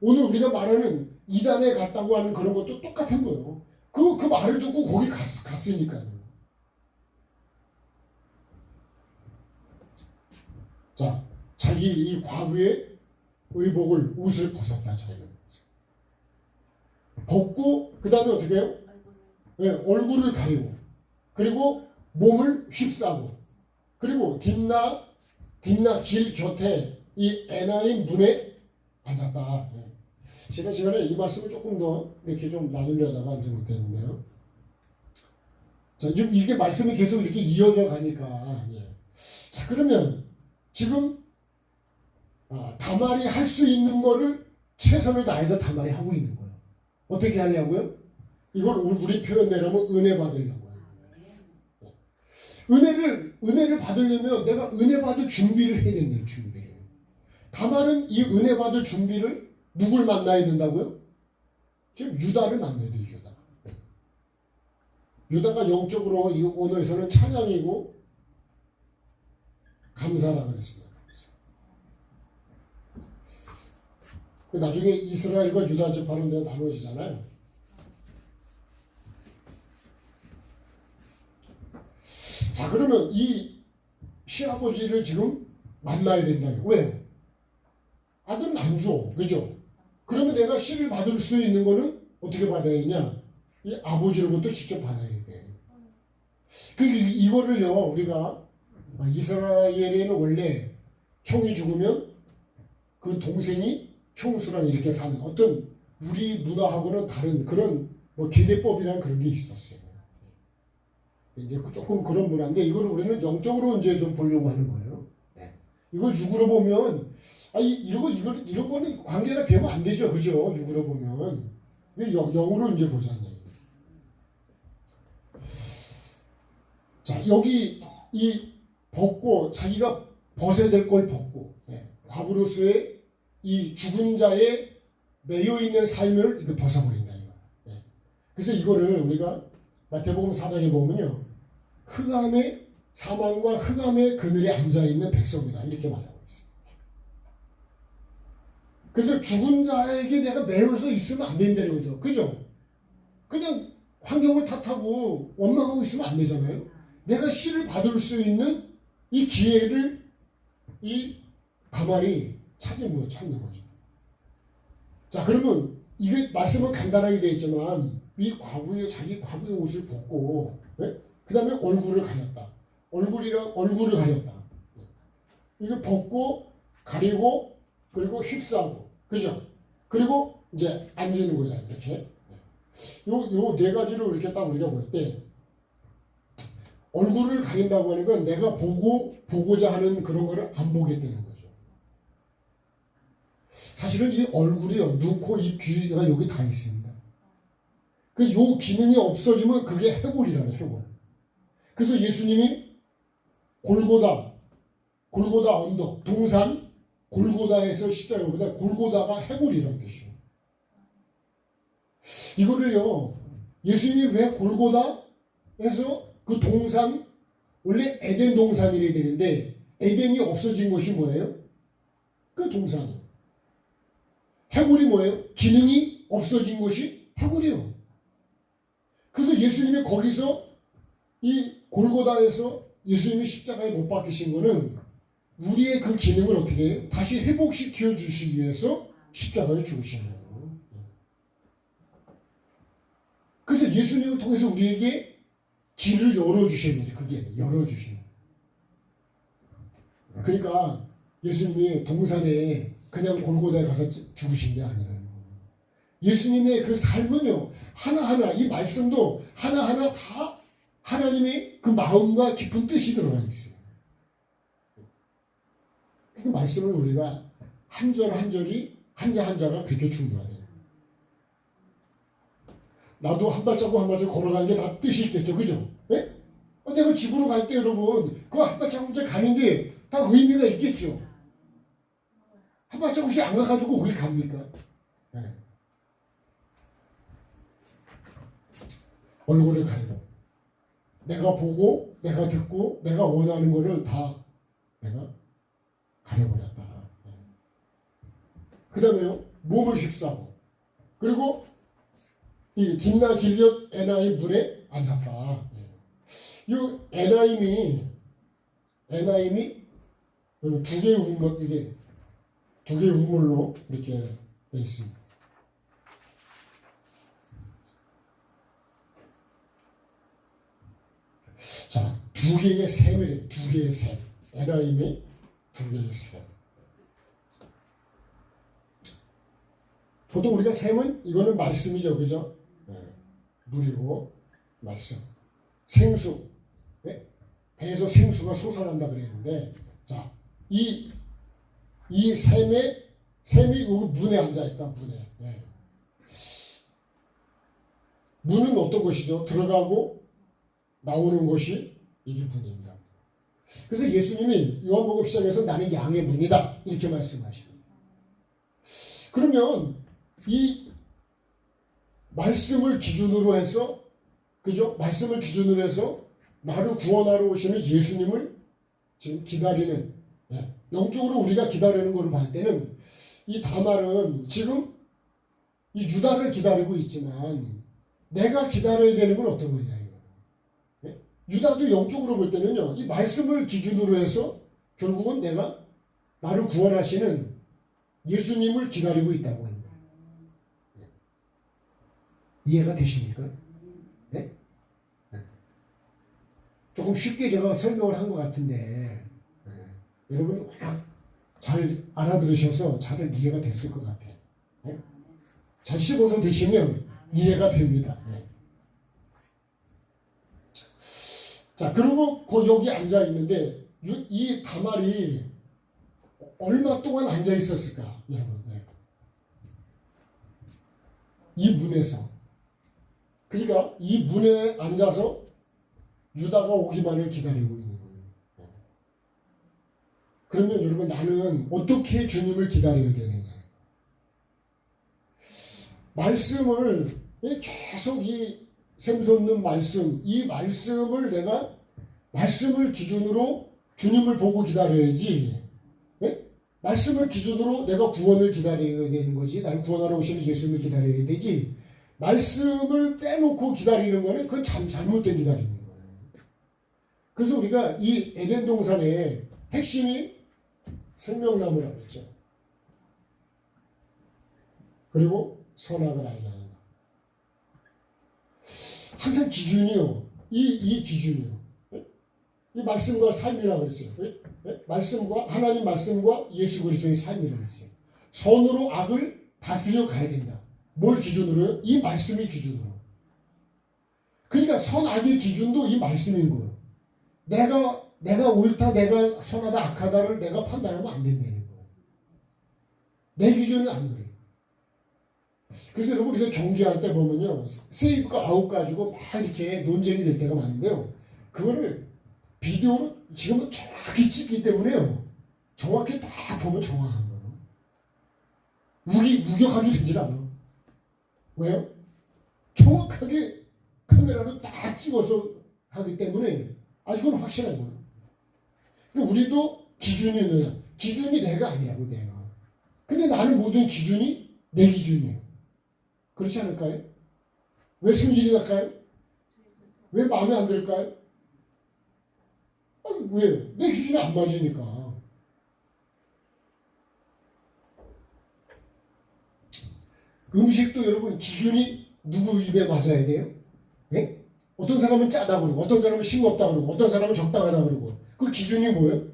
오늘 우리가 말하는 이단에 갔다고 하는 그런 것도 똑같은 거예요. 그 말을 듣고 거기 갔으니까요. 자, 자기 이 과부의 의복을 옷을 벗었다 자기가. 벗고 그 다음에 어떻게 해요? 네, 얼굴을 가리고 그리고 몸을 휩싸고 그리고 딥나 길 곁에 이 에나임 문에 앉았다. 네. 제가 시간에 이 말씀을 조금 더 이렇게 좀 나누려다가 이제 못했는데요. 자, 이게 말씀이 계속 이렇게 이어져 가니까. 예. 자, 그러면 지금 다말이 할 수 있는 거를 최선을 다해서 다말이 하고 있는 거예요. 어떻게 하려고요? 이걸 우리 표현 내려면 은혜 받으려고 해요. 은혜를 받으려면 내가 은혜 받을 준비를 해야 된다는 준비를. 다말은 이 은혜 받을 준비를 누굴 만나야 된다고요? 지금 유다를 만나야 돼요. 유다. 유다가 영적으로 이 언어에서는 찬양이고 감사라고 그랬습니다. 나중에 이스라엘과 유다 지파로 나눠지잖아요. 자, 그러면 이 시아버지를 지금 만나야 된다요. 왜? 아들은 안 줘. 그죠? 그러면 내가 씨를 받을 수 있는 거는 어떻게 받아야 되냐? 이 아버지로부터 직접 받아야 돼. 이거를요, 우리가 이스라엘에는 원래 형이 죽으면 그 동생이 형수랑 이렇게 사는 어떤 우리 문화하고는 다른 그런 뭐 계대법이라는 그런 게 있었어요. 이제 조금 그런 문화인데 이걸 우리는 영적으로 이제 좀 보려고 하는 거예요. 네. 이걸 육으로 보면 이런 거는 관계가 되면 안 되죠, 그죠? 육으로 보면 왜 영으로 이제 보자니. 자, 여기 이 벗고 자기가 벗어야 될 걸 벗고 과부로서의 이 죽은 자의 매여 있는 삶을 이거 벗어버린다 이거. 그래서 이거를 우리가 마태복음 4장에 보면요, 흑암의 사망과 흑암의 그늘에 앉아 있는 백성이다 이렇게 말하고 있어요. 그래서 죽은 자에게 내가 매여서 있으면 안 된다는 거죠, 그죠? 그냥 환경을 탓하고 원망하고 있으면 안 되잖아요. 내가 씨를 받을 수 있는 이 기회를 이 다말이 찾는 거죠. 자, 그러면 이게 말씀은 간단하게 되어 있지만 자기 과부의 옷을 벗고 그 다음에 얼굴을 가렸다. 얼굴을 가렸다. 이거 벗고 가리고 그리고 휩싸고 그죠? 그리고 이제 앉는 거잖아 이렇게. 요 네 가지를 이렇게 딱 우리가 볼 때 얼굴을 가린다고 하는 건 내가 보고자 하는 그런 거를 안 보겠다는 거죠. 사실은 이 얼굴이요, 눈, 코, 입, 귀가 여기 다 있습니다. 요 기능이 없어지면 그게 해골이라는 해골. 그래서 예수님이 골고다 언덕, 동산, 골고다에서 십자가보다 골고다가 해골이라는 뜻이에요. 이거를요, 예수님이 왜 골고다에서 그 동산, 원래 에덴 동산이래야 되는데 에덴이 없어진 것이 뭐예요? 그 동산이에요. 해골이 뭐예요? 기능이 없어진 것이 해골이에요. 그래서 예수님이 거기서 이 골고다에서 예수님이 십자가에 못 박히신 거는 우리의 그 기능을 어떻게 해요? 다시 회복시켜 주시기 위해서 십자가에 죽으신 거예요. 그래서 예수님을 통해서 우리에게 길을 열어주시는 거죠. 그게 열어주시는 거예요. 그러니까 예수님이 동산에 그냥 골고다에 가서 죽으신 게 아니라는 거예요. 예수님의 그 삶은요, 하나하나, 이 말씀도 하나하나 다 하나님의 그 마음과 깊은 뜻이 들어가 있어요. 그 말씀을 우리가 한 절 한 절이 한자 한자가 그렇게 중요하대요. 나도 한 발자국 한 발자국 걸어가는 게 다 뜻이 있겠죠, 그죠? 네? 내가 집으로 갈 때 여러분 그 한 발자국 가는 게 다 의미가 있겠죠. 한 발자국씩 안 가가지고 거기 갑니까? 네. 얼굴을 가리고 내가 보고 내가 듣고 내가 원하는 거를 다 내가 가려버렸다. 네. 그 다음에요, 몸을 휩싸고 그리고 이 딥나 길곁 에나임 문에 앉았다. 네. 이 에나임이 그리고 두 개의 우물, 이게 두 개의 우물로 이렇게 되어 있습니다. 자, 두 개의 셈이래요. 두 개의 셈. 에라임의 두 개의 셈. 보통 우리가 셈은 이거는 말씀이죠, 그죠? 네. 물이고 말씀. 생수. 네? 배에서 생수가 솟아난다 그랬는데, 자, 이 셈이 문에 앉아있다, 문에. 네. 문은 어떤 것이죠? 들어가고 나오는 것이 이게 문입니다. 그래서 예수님이 요한복음 시작에서 나는 양의 문이다 이렇게 말씀하십니다. 그러면 이 말씀을 기준으로 해서, 그죠? 말씀을 기준으로 해서 나를 구원하러 오시는 예수님을 지금 기다리는, 영적으로 우리가 기다리는 것을 볼 때는 이 다말은 지금 이 유다를 기다리고 있지만 내가 기다려야 되는 건 어떤 거냐 이거. 유다도 영적으로 볼 때는요, 이 말씀을 기준으로 해서 결국은 내가 나를 구원하시는 예수님을 기다리고 있다고 합니다. 이해가 되십니까? 네? 조금 쉽게 제가 설명을 한 것 같은데, 여러분 워낙 잘 알아들으셔서 잘 이해가 됐을 것 같아요. 네? 잘 씹어서 드시면 이해가 됩니다. 네. 자, 그리고 여기 앉아 있는데 이 다말이 얼마 동안 앉아 있었을까, 여러분? 네. 이 문에서, 그러니까 이 문에 앉아서 유다가 오기만을 기다리고 있는 거예요. 네. 그러면 여러분, 나는 어떻게 주님을 기다려야 되느냐? 말씀을 계속 이 샘솟는 말씀, 이 말씀을 내가 말씀을 기준으로 주님을 보고 기다려야지. 네? 말씀을 기준으로 내가 구원을 기다려야 되는 거지. 나를 구원하러 오시는 예수님을 기다려야 되지. 말씀을 빼놓고 기다리는 거는 그건 참 잘못된 기다리는 거예요. 그래서 우리가 이 에덴 동산의 핵심이 생명나무라고 했죠. 그리고 선악을 알게 하는 것. 항상 기준이요. 이 기준이요. 이 말씀과 삶이라고 그랬어요. 말씀과, 하나님 말씀과 예수 그리스도의 삶이라고 그랬어요. 선으로 악을 다스려 가야 된다. 뭘 기준으로요? 이 말씀이 기준으로. 그러니까 선악의 기준도 이 말씀인 거예요. 내가 옳다, 내가 선하다, 악하다를 내가 판단하면 안 된다는 거예요. 내 기준은 안 그래요. 그래서 여러분, 우리가 경기할 때 보면요, 세이브가 아웃 가지고 막 이렇게 논쟁이 될 때가 많은데요, 그거를 비디오로 지금은 정확히 찍기 때문에요, 정확히 딱 보면 정확한 거예요. 우겨가지고 되질 않아. 왜요? 정확하게 카메라로 딱 찍어서 하기 때문에 아주 그건 확실한 거예요. 그러니까 우리도 기준이 뭐냐? 기준이 내가 아니라고, 내가. 근데 나는 모든 기준이 내 기준이에요. 그렇지 않을까요? 왜 승질이 날까요? 왜 마음에 안 들까요? 아니, 왜? 내 기준이 안 맞으니까. 음식도 여러분, 기준이 누구 입에 맞아야 돼요? 네? 어떤 사람은 짜다 그러고, 어떤 사람은 싱겁다 그러고, 어떤 사람은 적당하다 그러고, 그 기준이 뭐예요?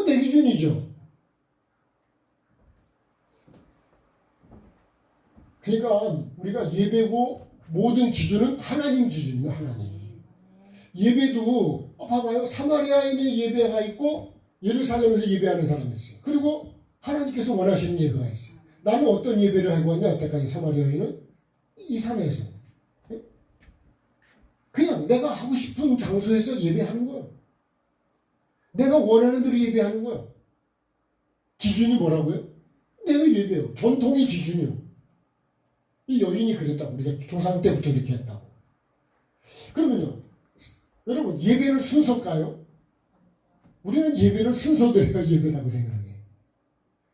내 기준이죠. 그러니까 우리가 예배고 모든 기준은 하나님 기준이에요. 하나님. 예배도 봐봐요. 사마리아인의 예배가 있고 예루살렘에서 예배하는 사람이 있어요. 그리고 하나님께서 원하시는 예배가 있어요. 나는 어떤 예배를 하고 왔냐? 여태까지 사마리아인은 이 산에서 그냥 내가 하고 싶은 장소에서 예배하는 거예요. 내가 원하는 대로 예배하는 거예요. 기준이 뭐라고요? 내가 예배해요. 전통이 기준이요. 이 여인이 그랬다고. 우리가 조상 때부터 이렇게 했다고. 그러면요, 여러분, 예배는 순서일까요? 우리는 예배는 순서대로 예배라고 생각해요.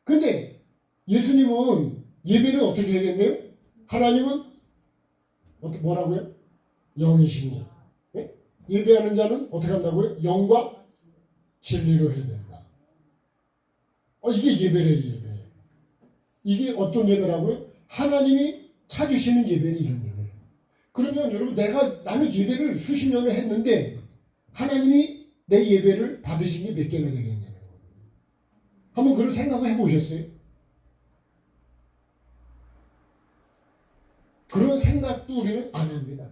근데 예수님은 예배는 어떻게 해야겠네요? 하나님은 뭐라고요? 영이시니. 네? 예배하는 자는 어떻게 한다고요? 영과 진리로 해야 된다. 이게 예배래, 예배. 이게 어떤 예배라고요? 하나님이 찾으시는 예배는 이런 예배예요. 그러면 여러분, 나는 예배를 수십 년을 했는데 하나님이 내 예배를 받으신 게 몇 개나 되겠냐는 거예요. 한번 그런 생각을 해보셨어요? 그런 생각도 우리는 안 합니다.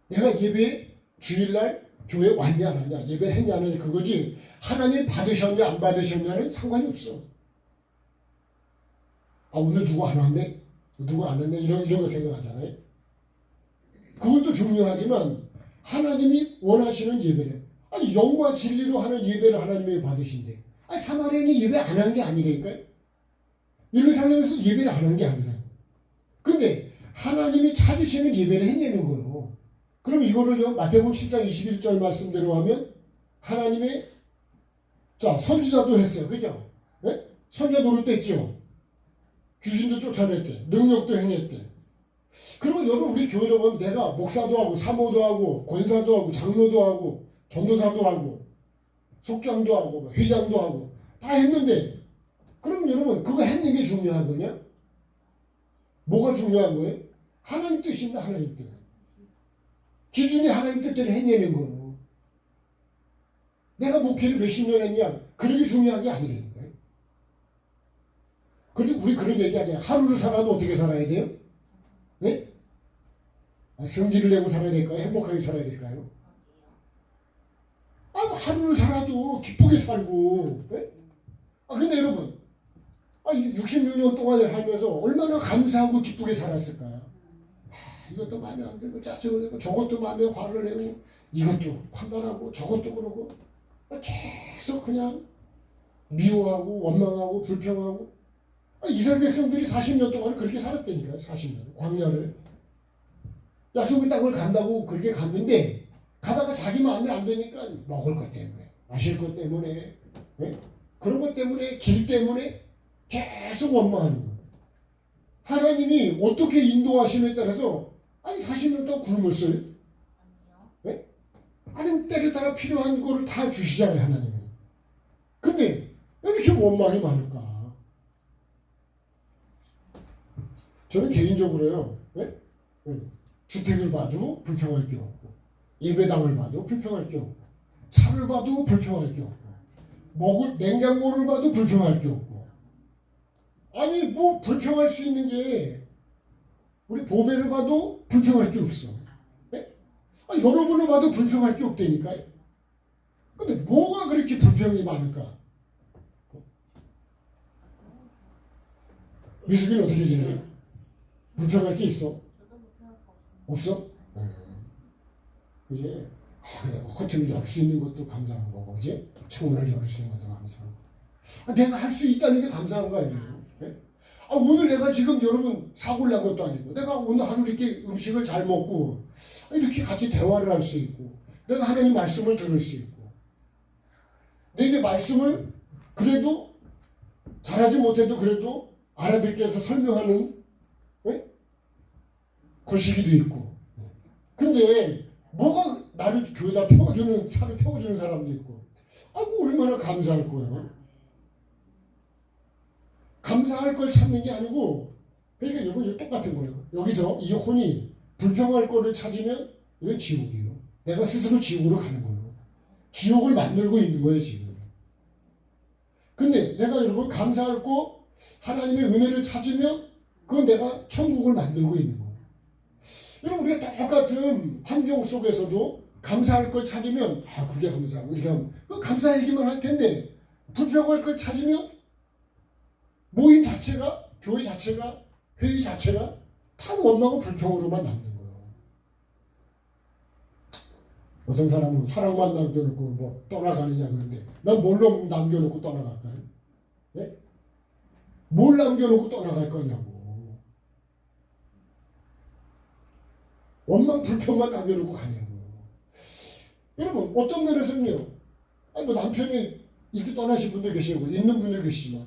내가 예배 주일날 교회 왔냐 안 왔냐, 예배를 했냐 안 했냐 그거지, 하나님이 받으셨냐 안 받으셨냐는 상관이 없어. 오늘 누구 안 왔네? 누구 안 왔네? 이런 거 생각하잖아요. 그것도 중요하지만 하나님이 원하시는 예배를, 영과 진리로 하는 예배를 하나님이 받으신대. 사마리아인이 예배 안 한 게 아니라니까요. 예루살렘에서 예배를 안 한 게 아니라. 근데 하나님이 찾으시는 예배를 했냐는 거예요. 그럼 이거를요, 마태복음 7장 21절 말씀대로 하면 하나님의, 선지자도 했어요. 그죠? 네? 선지자 노릇도 했죠. 귀신도 쫓아냈대. 능력도 행했대. 그러면 여러분, 우리 교회로 보면 내가 목사도 하고 사모도 하고 권사도 하고 장로도 하고 전도사도 하고 속장도 하고 회장도 하고 다 했는데, 그럼 여러분 그거 했는 게 중요한 거냐? 뭐가 중요한 거예요? 하나님 뜻입니다. 하나님 뜻. 기준이 하나님 뜻대로 했냐는 거예요. 내가 목회를 몇십 년 했냐, 그게 중요한 게 아니라니까요. 그리고 우리 그런 얘기 하잖아요. 하루를 살아도 어떻게 살아야 돼요? 네? 성질을 내고 살아야 될까요? 행복하게 살아야 될까요? 하루를 살아도 기쁘게 살고. 네? 근데 여러분, 66년 동안 살면서 얼마나 감사하고 기쁘게 살았을까요? 이것도 마음에 안 들고 짜증을 내고 저것도 마음에 화를 내고 이것도 판단하고 저것도 그러고 계속 그냥 미워하고 원망하고 불평하고. 이스라엘 백성들이 40년 동안 그렇게 살았다니까요. 40년 광야를. 약속의 땅을 간다고 그렇게 갔는데 가다가 자기 마음에 안 되니까 먹을 것 때문에, 마실 것 때문에, 네? 그런 것 때문에, 길 때문에 계속 원망하는 거예요. 하나님이 어떻게 인도하심에 따라서 40년 동안 굶었어요. 네? 하나님 때를 따라 필요한 거를 다 주시잖아요, 하나님이. 근데 왜 이렇게 원망이 많을까? 저는 개인적으로요, 네? 주택을 봐도 불평할 게 없고, 예배당을 봐도 불평할 게 없고, 차를 봐도 불평할 게 없고, 먹을 냉장고를 봐도 불평할 게 없고. 뭐 불평할 수 있는 게, 우리 보배를 봐도 불평할 게 없어. 네? 여러분을 봐도 불평할 게 없다니까요. 근데 뭐가 그렇게 불평이 많을까? 미숙이는 어떻게 지내? 불평할 게 있어? 없어? 그지? 그래, 커튼을 열 수 있는 것도 감사한 거고, 그지? 창문을 열 수 있는 것도 감사하고. 내가 할 수 있다는 게 감사한 거 아니에요? 네? 오늘 내가 지금 여러분 사고를 난 것도 아니고, 내가 오늘 하루 이렇게 음식을 잘 먹고, 이렇게 같이 대화를 할 수 있고, 내가 하나님 말씀을 들을 수 있고, 내게 말씀을 그래도 잘하지 못해도 그래도 알아듣게 해서 설명하는, 네? 거시기도 있고. 근데 뭐가 나를 교회다 태워주는, 차를 태워주는 사람도 있고. 얼마나 감사할 거예요. 감사할 걸 찾는 게 아니고, 그러니까 여러분 이거 똑같은 거예요. 여기서 이 혼이 불평할 거를 찾으면 이건 지옥이에요. 내가 스스로 지옥으로 가는 거예요. 지옥을 만들고 있는 거예요, 지금. 근데 내가 여러분 감사할 거, 하나님의 은혜를 찾으면 그건 내가 천국을 만들고 있는 거예요. 여러분, 우리가 똑같은 환경 속에서도 감사할 걸 찾으면 그게 감사하고 이렇게 하면 그 감사 얘기만 할 텐데, 불평할 걸 찾으면 모임 자체가, 교회 자체가, 회의 자체가 다 원망과 불평으로만 남는 거예요. 어떤 사람은 사랑만 남겨놓고 뭐 떠나가느냐 그러는데, 난 뭘로 남겨놓고 떠나갈까요? 네? 뭘 남겨놓고 떠나갈 거냐고. 원망 불평만 남겨놓고 가냐고. 여러분, 어떤 면에서는요, 뭐 남편이 이렇게 떠나신 분도 계시고 있는 분도 계시지만,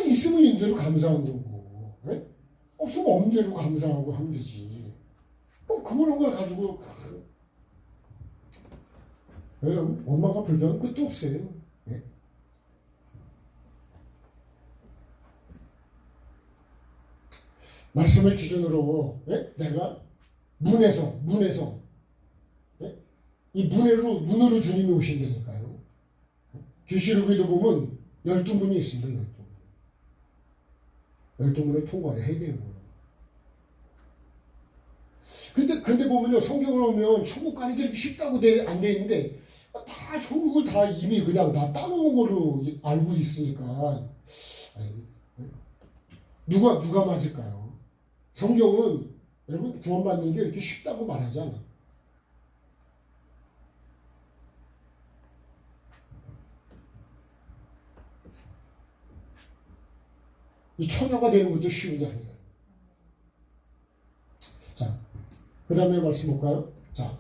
있으면 있는 대로 감사한 거고, 네? 없으면 없는 대로 감사하고 하면 되지. 그런 걸 가지고 여러분, 원망과 불평은 끝도 없어요. 네? 말씀을 기준으로 내가 문에서 이 문으로 주님이 오신다니까요. 계시록에도 보면 12문이 있습니다. 12문을 통과를 해야 되는 거예요. 근데 보면요, 성경을 보면 천국 가는 게 이렇게 쉽다고 안 돼 있는데 다 천국을 다 이미 그냥 다 따놓은 거로 알고 있으니까 누가 맞을까요? 성경은 여러분 구원받는 게 이렇게 쉽다고 말하지 않아. 이 처녀가 되는 것도 쉬운 게 아니에요. 자, 그 다음에 말씀 볼까요? 자,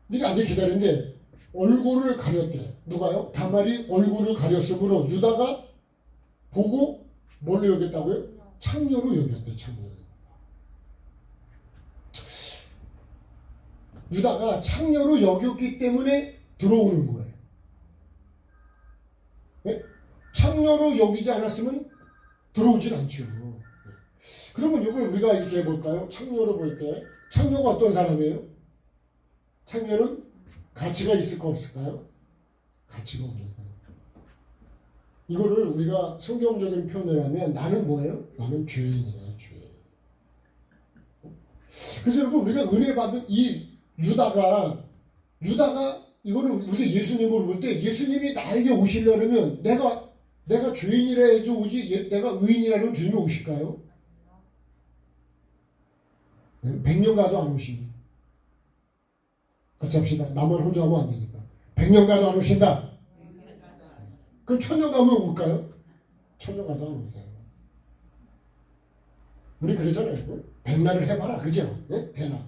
이렇게 앉아 기다리는데 얼굴을 가렸대. 누가요? 다말이 얼굴을 가렸으므로 유다가 보고 뭘로 여겼다고요? 창녀로 여겼대. 창녀로. 유다가 창녀로 여겼기 때문에 들어오는 거예요. 네? 창녀로 여기지 않았으면 들어오질 않죠. 그러면 이걸 우리가 이렇게 해볼까요? 창녀로 볼 때 창녀가 어떤 사람이에요? 창녀는 가치가 있을까 없을까요? 가치가 없는 사람. 이거를 우리가 성경적인 표현을 하면 나는 뭐예요? 나는 죄인이야, 죄인. 그래서 여러분 우리가 은혜 받은 이 유다가 이거를 우리가 예수님으로 볼 때 예수님이 나에게 오시려면 내가 죄인이라 해서 오지 내가 의인이라면 주님이 오실까요? 100년 가도 안 오시니. 같이 합시다. 나만 혼자 하면 안 되니까. 100년 가도 안 오신다. 그럼 1000년 가면 올까요? 1000년 가도 안 오세요. 우리 그러잖아요. 백날을 해봐라. 그죠? 네? 되나?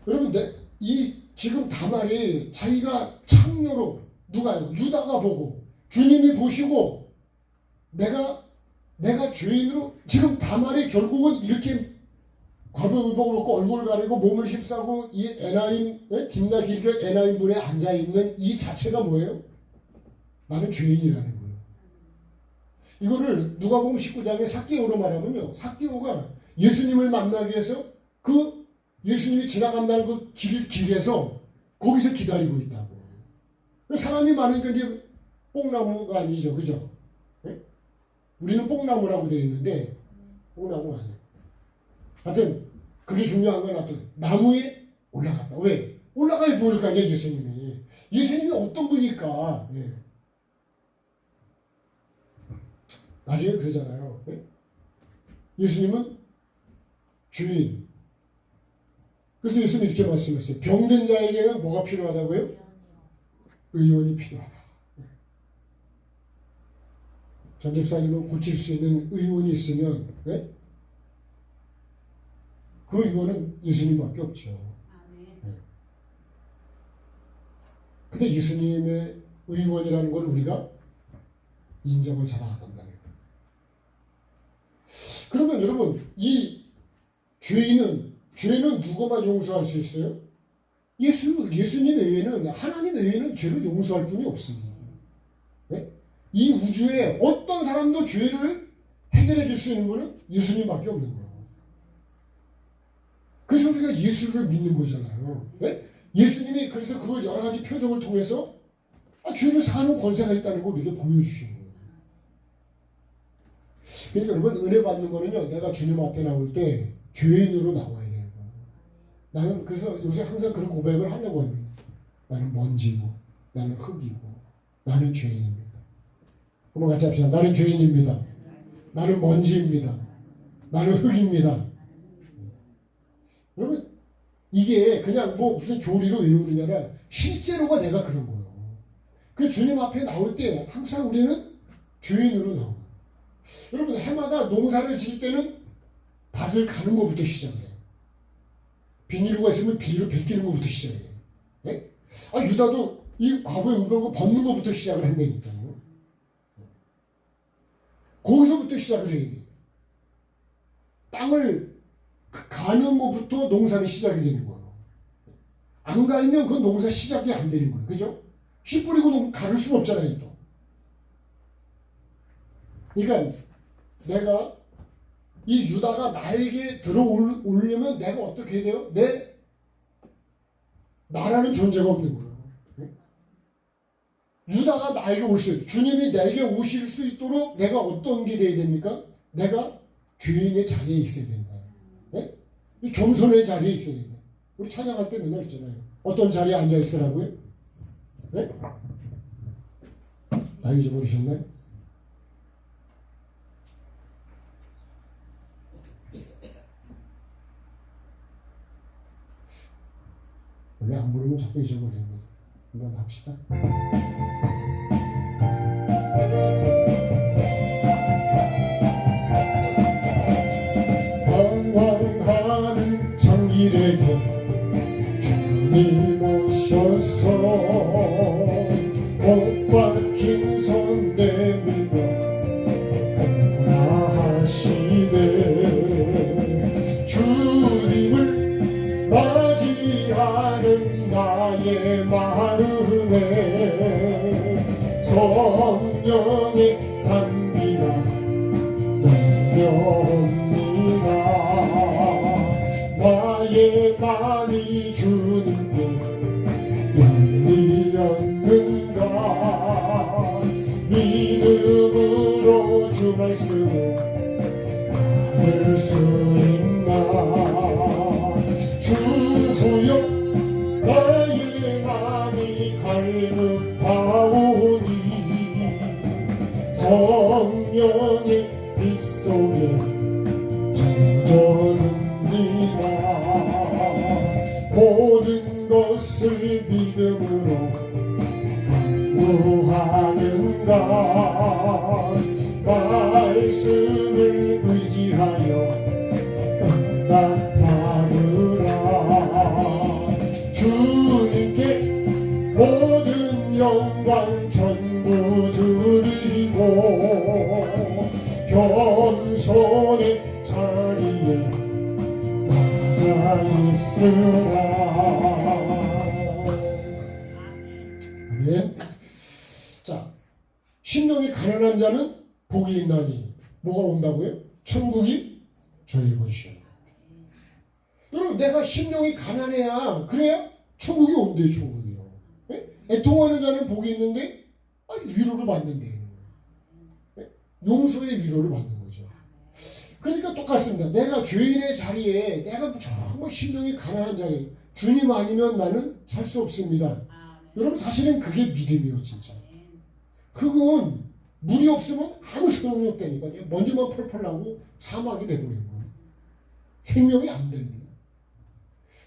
여러분, 이 지금 다말이 자기가 창녀로 누가요? 유다가 보고 주님이 보시고 내가 죄인으로 지금 다말이 결국은 이렇게 과부의복을 입고 얼굴 가리고 몸을 휩싸고 이 에나임 김나 길게 에나임 문에 앉아 있는 이 자체가 뭐예요? 나는 죄인이라는 거예요. 이거를 누가복음 19장에 삭개오로 말하면요, 삭개오가 예수님을 만나기 위해서 그 예수님이 지나간다는 그 길에서 거기서 기다리고 있다고. 사람이 많으니까 이제 뽕나무가 아니죠, 그죠? 네? 우리는 뽕나무라고 되어 있는데 뽕나무가 아니에요. 하여튼 그게 중요한 건 하여튼 나무에 올라갔다. 왜? 올라가야 보일 거 아니야, 예수님이. 예수님이 어떤 분일까? 예. 나중에 그러잖아요. 예? 예수님은 죄인. 그래서 예수님이 이렇게 말씀했어요. 병든 자에게는 뭐가 필요하다고요? 의원이 필요하다. 전 집사님은 고칠 수 있는 의원이 있으면 네? 그 의원은 예수님밖에 없죠. 네. 근데 예수님의 의원이라는 걸 우리가 인정을 잘 안 한다는 거예요. 그러면 여러분 이 죄는 누구만 용서할 수 있어요? 예수님 외에는, 하나님 외에는 죄를 용서할 분이 없습니다. 네? 이 우주에 어떤 사람도 죄를 해결해 줄 수 있는 분은 예수님밖에 없는 거예요. 그래서 우리가 예수를 믿는 거잖아요. 네? 예수님이 그래서 그걸 여러 가지 표적을 통해서 죄를 사는 권세가 있다는 걸 우리에게 보여주시는 거예요. 그러니까 여러분 은혜 받는 거는요, 내가 주님 앞에 나올 때 죄인으로 나와야 돼요. 나는 그래서 요새 항상 그런 고백을 하려고 합니다. 나는 먼지고, 나는 흙이고, 나는 죄인입니다. 한번 같이 합시다. 나는 죄인입니다. 나는 먼지입니다. 나는 흙입니다. 여러분 이게 그냥 뭐 무슨 교리로 외우는 게 아니라 실제로가 내가 그런 거예요. 그 주님 앞에 나올 때 항상 우리는 죄인으로 나와요. 여러분 해마다 농사를 지을 때는 밭을 가는 것부터 시작해요. 비닐루가 있으면 비닐을 벗기는 것부터 시작해요. 네? 유다도 이 과부의 은방을 벗는 것부터 시작을 한다니까요. 거기서부터 시작을 해야 돼요. 땅을 가는 것부터 농사는 시작이 되는 거예요. 안 갈면 그 농사 시작이 안 되는 거예요. 그죠? 씨 뿌리고 가를 수는 없잖아요. 또. 그러니까 내가 이 유다가 나에게 들어오려면 내가 어떻게 해야 돼요? 나라는 존재가 없는 거예요. 유다가 나에게 올 수 있어요. 주님이 내게 오실 수 있도록 내가 어떤 게 돼야 됩니까? 내가 죄인의 자리에 있어야 된다. 네? 이 겸손의 자리에 있어야 된다. 우리 찬양할 때 맨날 있잖아요. 어떤 자리에 앉아 있으라고요? 네? 나 잊어버리셨나요? 원래 안 부르면 자꾸 잊어버리는 거예요. 한번 합시다. 방황하는 장길에게 주님 오셔서 못 박힌 손 내밀며 오라 하시네. 주님을 맞이하는 나의 마음에 성령의 단비가 내려옵니다. 나의 마음이 주님께 열리었는가. 믿음으로 주 말씀을 받을 수 있나. 주여 나의 마음이 갈급하오니 성령의 빛 속에 젖어듭니다. 모든 것을 믿음으로 간구하는가. 말씀을 의지하여 응답하느라. 주님께 모든 영광 전부 드리고 겸손의 자리에 앉아 있으라. 아멘. 자, 심령이 가난한 자는 복이 있나니 뭐가 온다고요? 천국이 저희 것이요. 여러분, 내가 심령이 가난해야 그래야 천국이 온대요. 천국이요. 네? 애통하는 자는 복이 있는데 위로를 받는데, 네? 용서의 위로를 받는 거죠. 그러니까 똑같습니다. 내가 죄인의 자리에, 내가 정말 심령이 가난한 자리에 주님 아니면 나는 살 수 없습니다. 여러분, 사실은 그게 믿음이에요. 진짜 그건 물이 없으면 아무 소용이 없다니까요. 먼지만 펄펄 나고 사막이 돼버리는 거예요. 생명이 안 됩니다.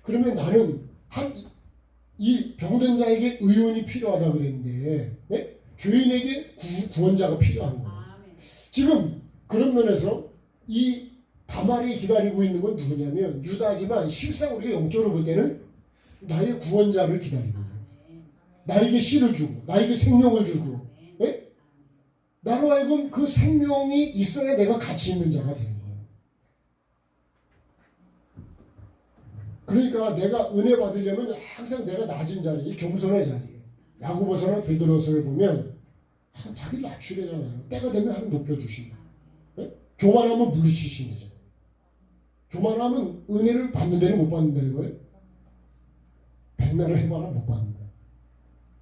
그러면 나는 이 병든 자에게 의원이 필요하다 그랬는데, 네? 죄인에게 구원자가 필요한 거예요. 지금 그런 면에서 이 다말이 기다리고 있는 건 누구냐면 유다지만 실상 우리가 영적으로 볼 때는 나의 구원자를 기다리고 있는 거예요. 나에게 씨를 주고 나에게 생명을 주고, 네? 나로 하여금 그 생명이 있어야 내가 가치 있는 자가 되는 거예요. 그러니까 내가 은혜 받으려면 항상 내가 낮은 자리에, 겸손의 자리에. 야고보서나 베드로서를 보면 자기를 낮추려잖아요. 때가 되면 하나님 높여주신다. 네? 교만하면 물리치신다잖아요. 교만하면 은혜를 받는 데는 못 받는다는 거예요. 백날을 해봐라 못 받는다.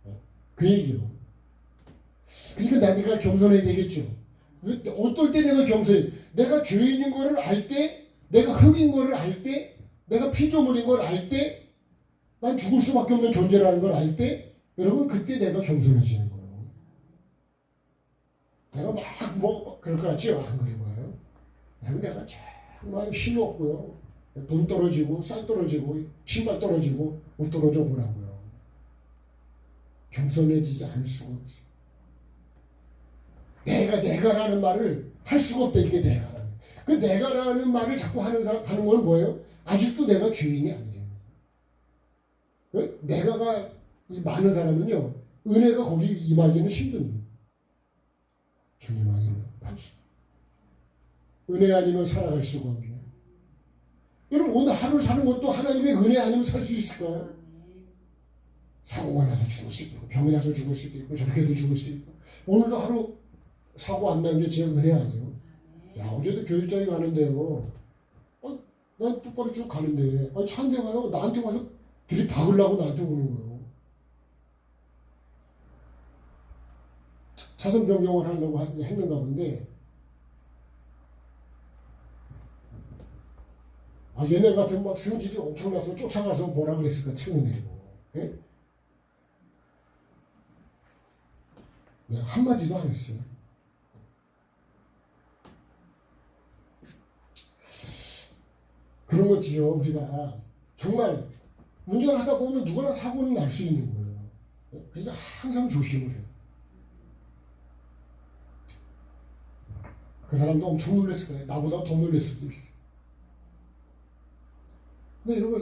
네? 그 얘기요. 그러니까 내가 겸손해야 되겠죠. 어떨 때 내가 겸손해? 내가 죄인인 거를 알 때, 내가 흙인 거를 알 때, 내가 피조물인 걸 알 때, 난 죽을 수밖에 없는 존재라는 걸 알 때, 여러분 그때 내가 겸손해지는 거예요. 내가 막 그럴 것 같지요? 안 그래 보여요? 내가 정말 힘이 없고요. 돈 떨어지고 쌀 떨어지고 신발 떨어지고 옷 떨어져 보라고요. 겸손해지지 않을 수가 없어요. 내가라는 말을 할 수가 없다. 이게 내가라는. 그 내가라는 말을 자꾸 하는 건 뭐예요? 아직도 내가 죄인이 아니에요. 내가가 많은 사람은요, 은혜가 거기 임하기는 힘듭니다. 주님 아니면 갈 수. 은혜 아니면 살아갈 수가 없네요. 여러분, 오늘 하루 사는 것도 하나님의 은혜 아니면 살 수 있을까요? 사고가 나서 죽을 수도 있고, 병이 나서 죽을 수도 있고, 저렇게도 죽을 수 있고, 오늘도 하루 사고 안 난 게 제 은혜 아니에요? 야, 어제도 교육장에 가는데요. 난 똑바로 쭉 가는데, 차 한 대 가요. 나한테 와서 들이박으려고 나한테 오는 거예요. 차선 변경을 하려고 했는가 본데, 옛날 같으면 막 성질이 엄청나서 쫓아가서 뭐라 그랬을까, 책을 내리고. 예? 네, 한마디도 안 했어요. 그런 것들이요, 우리가 정말 운전을 하다 보면 누구나 사고는 날 수 있는 거예요. 그러니까 항상 조심을 해요. 그 사람도 엄청 놀랐을 거예요. 나보다 더 놀랄 수도 있어요. 근데 이런 거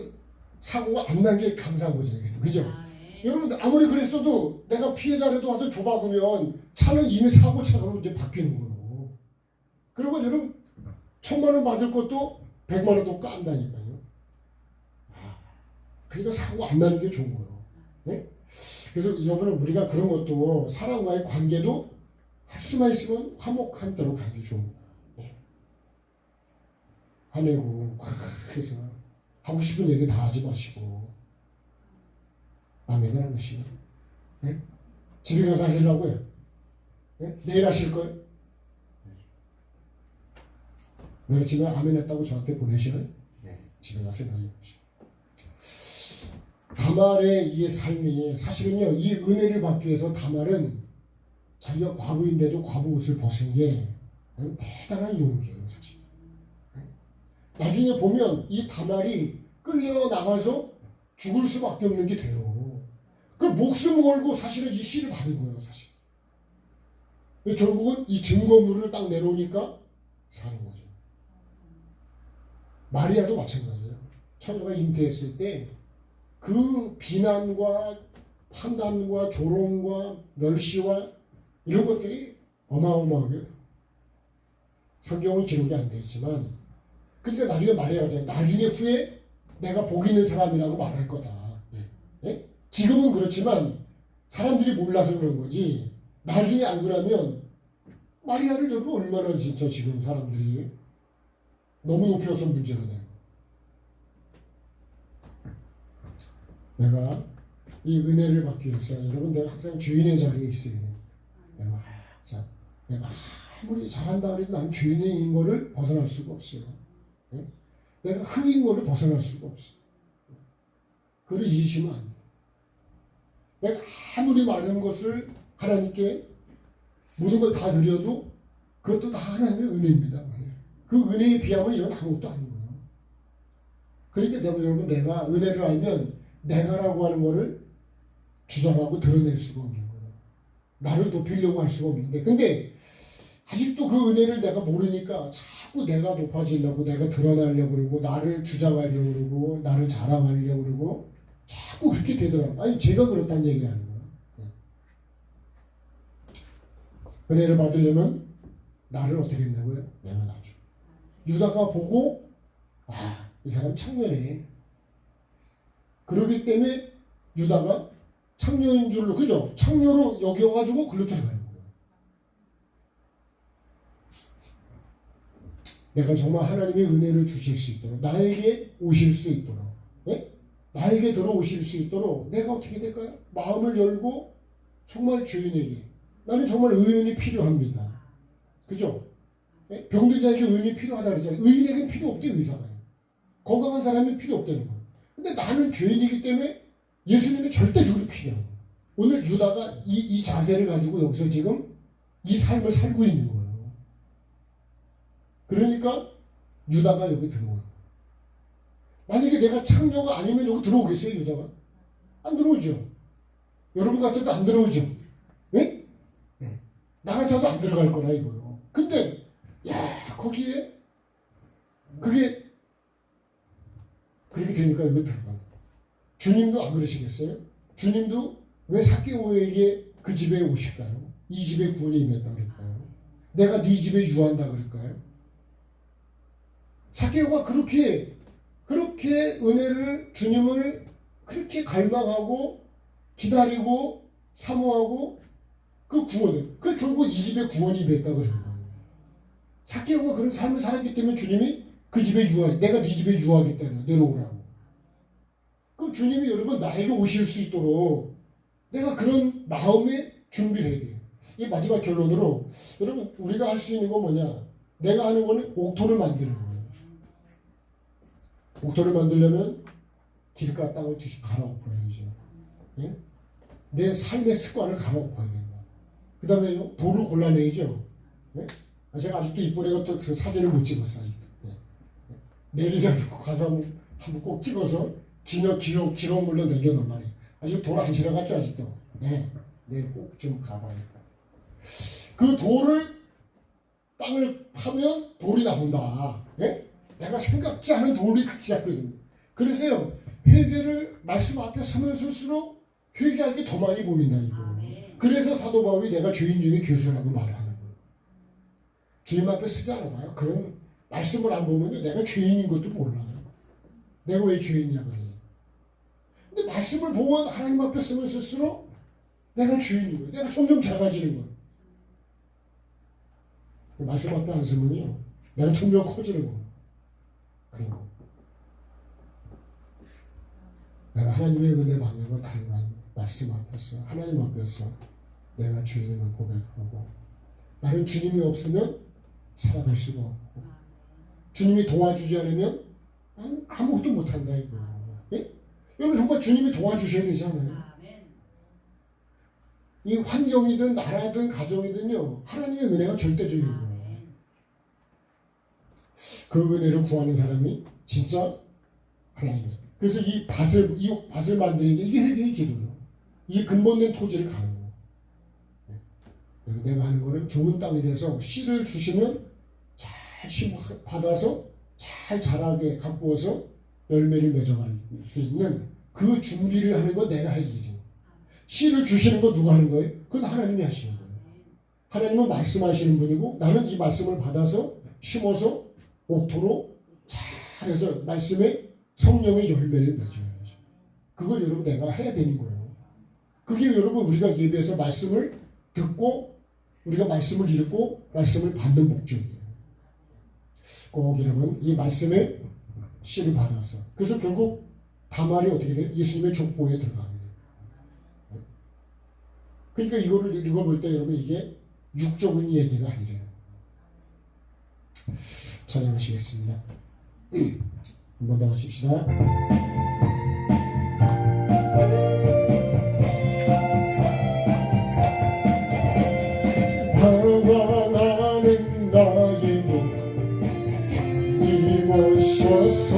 사고가 안 난 게 감사한 거죠. 그죠? 여러분, 아무리 그랬어도 내가 피해자라도 와서 좁아보면 차는 이미 사고차로 이제 바뀌는 거예요. 그리고 여러분, 1,000만 원 받을 것도 100만 원도 깐다니까요. 그러니까 사고 안 나는 게 좋은 거예요. 네? 그래서 여러분, 우리가 그런 것도 사람과의 관계도 할 수만 있으면 화목한 대로 가는 게 좋은 거예요. 네. 화내고 그래서 하고 싶은 얘기 다 하지 마시고 아멘을 안 하시면 네? 집에 가서 하시려고요? 네? 내일 하실 거예요? 내일 집에 아멘 했다고 저한테 보내시나요? 네. 집에 가서 생각해보시고 다말의 이 삶이 사실은요, 이 은혜를 받기 위해서 다말은 자기가 과부인데도 과부 옷을 벗은 게 대단한 용기예요, 사실. 나중에 보면 이 다말이 끌려 나가서 죽을 수밖에 없는 게 돼요. 그 목숨 걸고 사실은 이 시를 받은 거예요, 사실. 결국은 이 증거물을 딱 내놓으니까 사는 거죠. 마리아도 마찬가지예요. 처녀가 잉태했을 때 그 비난과 판단과 조롱과 멸시와 이런 것들이 어마어마하게 성경은 기록이 안 되어 있지만 그러니까 나중에 말해야 돼. 나중에 후에 내가 복 있는 사람이라고 말할 거다. 네? 지금은 그렇지만 사람들이 몰라서 그런 거지 나중에 알고 나면 마리아를 여러분 얼마나 진짜 지금 사람들이 너무 높여서 문제가 돼요. 내가 이 은혜를 받기 위해서 여러분 내가 항상 주인의 자리에 있어야 돼요. 내가 아무리 잘한다 그래도 난 주인인 거를 벗어날 수가 없어요. 네? 내가 흙인 거를 벗어날 수가 없어요. 그걸 잊으시면 안 돼요. 내가 아무리 많은 것을 하나님께 모든 걸 다 드려도 그것도 다 하나님의 은혜입니다. 그 은혜에 비하면 이건 아무것도 아닌 거예요. 그러니까 여러분 내가 은혜를 알면 내가라고 하는 거를 주장하고 드러낼 수가 없는 거예요. 나를 높이려고 할 수가 없는데 근데 아직도 그 은혜를 내가 모르니까 자꾸 내가 높아지려고 내가 드러나려고 그러고 나를 주장하려고 그러고 나를 자랑하려고 그러고 자꾸 그렇게 되더라고요. 아니 제가 그렇다는 얘기를 하는 거예요. 은혜를 받으려면 나를 어떻게 했냐고요? 내가 놔줘. 유다가 보고 이 사람 창녀네. 그러기 때문에 유다가 창녀인 줄로 그죠? 창녀로 여겨가지고 글로 들어가는 거예요. 내가 정말 하나님의 은혜를 주실 수 있도록 나에게 오실 수 있도록 네? 나에게 들어오실 수 있도록 내가 어떻게 될까요? 마음을 열고 정말 주인에게 나는 정말 의인이 필요합니다. 그죠? 네? 병든 자에게 의인이 필요하다 그러잖아요. 의인에게는 필요 없대 의사가. 건강한 사람이 필요 없다는 거예요. 근데 나는 죄인이기 때문에 예수님이 절대적으로 필요해요. 오늘 유다가 이 자세를 가지고 여기서 지금 이 삶을 살고 있는 거예요. 그러니까 유다가 여기 들어오는 거예요. 만약에 내가 창녀가 아니면 여기 들어오겠어요, 유다가? 안 들어오죠. 여러분 같아도 안 들어오죠. 네? 네. 나 같아도 안 들어갈 거라 이거요. 근데 거기에 그게 그렇게 되니까 여기 들어가는 거예요. 주님도 안 그러시겠어요? 주님도 왜 삭개오에게 그 집에 오실까요? 이 집에 구원이 임했다 그럴까요? 내가 네 집에 유한다 그럴까요? 삭개오가 그렇게 은혜를 주님을 그렇게 갈망하고 기다리고 사모하고 그 구원, 그 결국 이 집의 구원이 됐다고 그러는 거예요. 삭개오가 그런 삶을 살았기 때문에 주님이 그 집에 유하, 내가 네 집에 유하겠다, 내려오라고. 그럼 주님이 여러분 나에게 오실 수 있도록 내가 그런 마음의 준비를 해야 돼요. 이 마지막 결론으로 여러분 우리가 할 수 있는 건 뭐냐? 내가 하는 거는 옥토를 만드는 거예요. 옥토를 만들려면 길가 땅을 갈아엎어야죠. 예? 내 삶의 습관을 갈아엎어야 된다. 그 다음에 돌을 골라내죠. 예? 제가 아직도 이번에 또 그 사진을 못 찍었어요. 예. 내일이라도 가서 한번 꼭 찍어서 기록 물로 남겨놓은 말이에요. 아직 돌 안 지나갔죠 아직도. 네, 내일 꼭 좀 가봐야겠다. 그 돌을 땅을 파면 돌이 나온다. 예? 내가 생각지 않은 돌이 크기 시작거든요. 그래서요 회개를 말씀 앞에 서면 설수록 회개할 게 더 많이 보인다 이거. 그래서 사도 바울이 내가 죄인 중에 교수라고 말을 하는 거예요. 주님 앞에 쓰지 않아봐요. 그런 말씀을 안 보면 내가 죄인인 것도 몰라요. 내가 왜 죄인이냐 그래요. 근데 말씀을 보면 하나님 앞에 쓰면 쓸수록 내가 죄인인 거예요. 내가 점점 작아지는 거예요. 말씀 앞에 안 쓰면요 내가 점점 커지는 거예요. 그리고 내가 하나님의 은혜 받는 건 다른 거 아닙니다. 말씀 앞에서 하나님 앞에서 내가 주님을 고백하고 나는 주님이 없으면 살아갈 수가 없고 주님이 도와주지 않으면 나는 아무것도 못한다 이거. 예? 여러분 정말 주님이 도와주셔야 되잖아요. 이 환경이든 나라든 가정이든요 하나님의 은혜가 절대적인 거예요. 그 은혜를 구하는 사람이 진짜 하나님이에요. 그래서 이 밭을 만드는 게 이게 회개의 기도예요. 이 근본된 토지를 가는 거예요. 내가 하는 거는 좋은 땅에 대해서 씨를 주시면 잘 받아서 잘 자라게 가꾸어서 열매를 맺어갈 수 있는 그 준비를 하는 건 내가 할 일이죠. 씨를 주시는 건 누가 하는 거예요? 그건 하나님이 하시는 거예요. 하나님은 말씀하시는 분이고 나는 이 말씀을 받아서 심어서 옥토로 잘해서 말씀의 성령의 열매를 맺어야죠. 그걸 여러분 내가 해야 되는 거예요. 그게 여러분 우리가 예배에서 말씀을 듣고 우리가 말씀을 읽고 말씀을 받는 목적이에요. 꼭 여러분 이 말씀의 씨를 받아서 그래서 결국 다말이 어떻게 돼요? 예수님의 족보에 들어가게 돼요. 그러니까 이거를 읽어볼 때 여러분 이게 육적인 얘기가 아니래요. 찬양하시겠습니다. 한 번 더 하십시다. 방황하는 나에게 주님 오셔서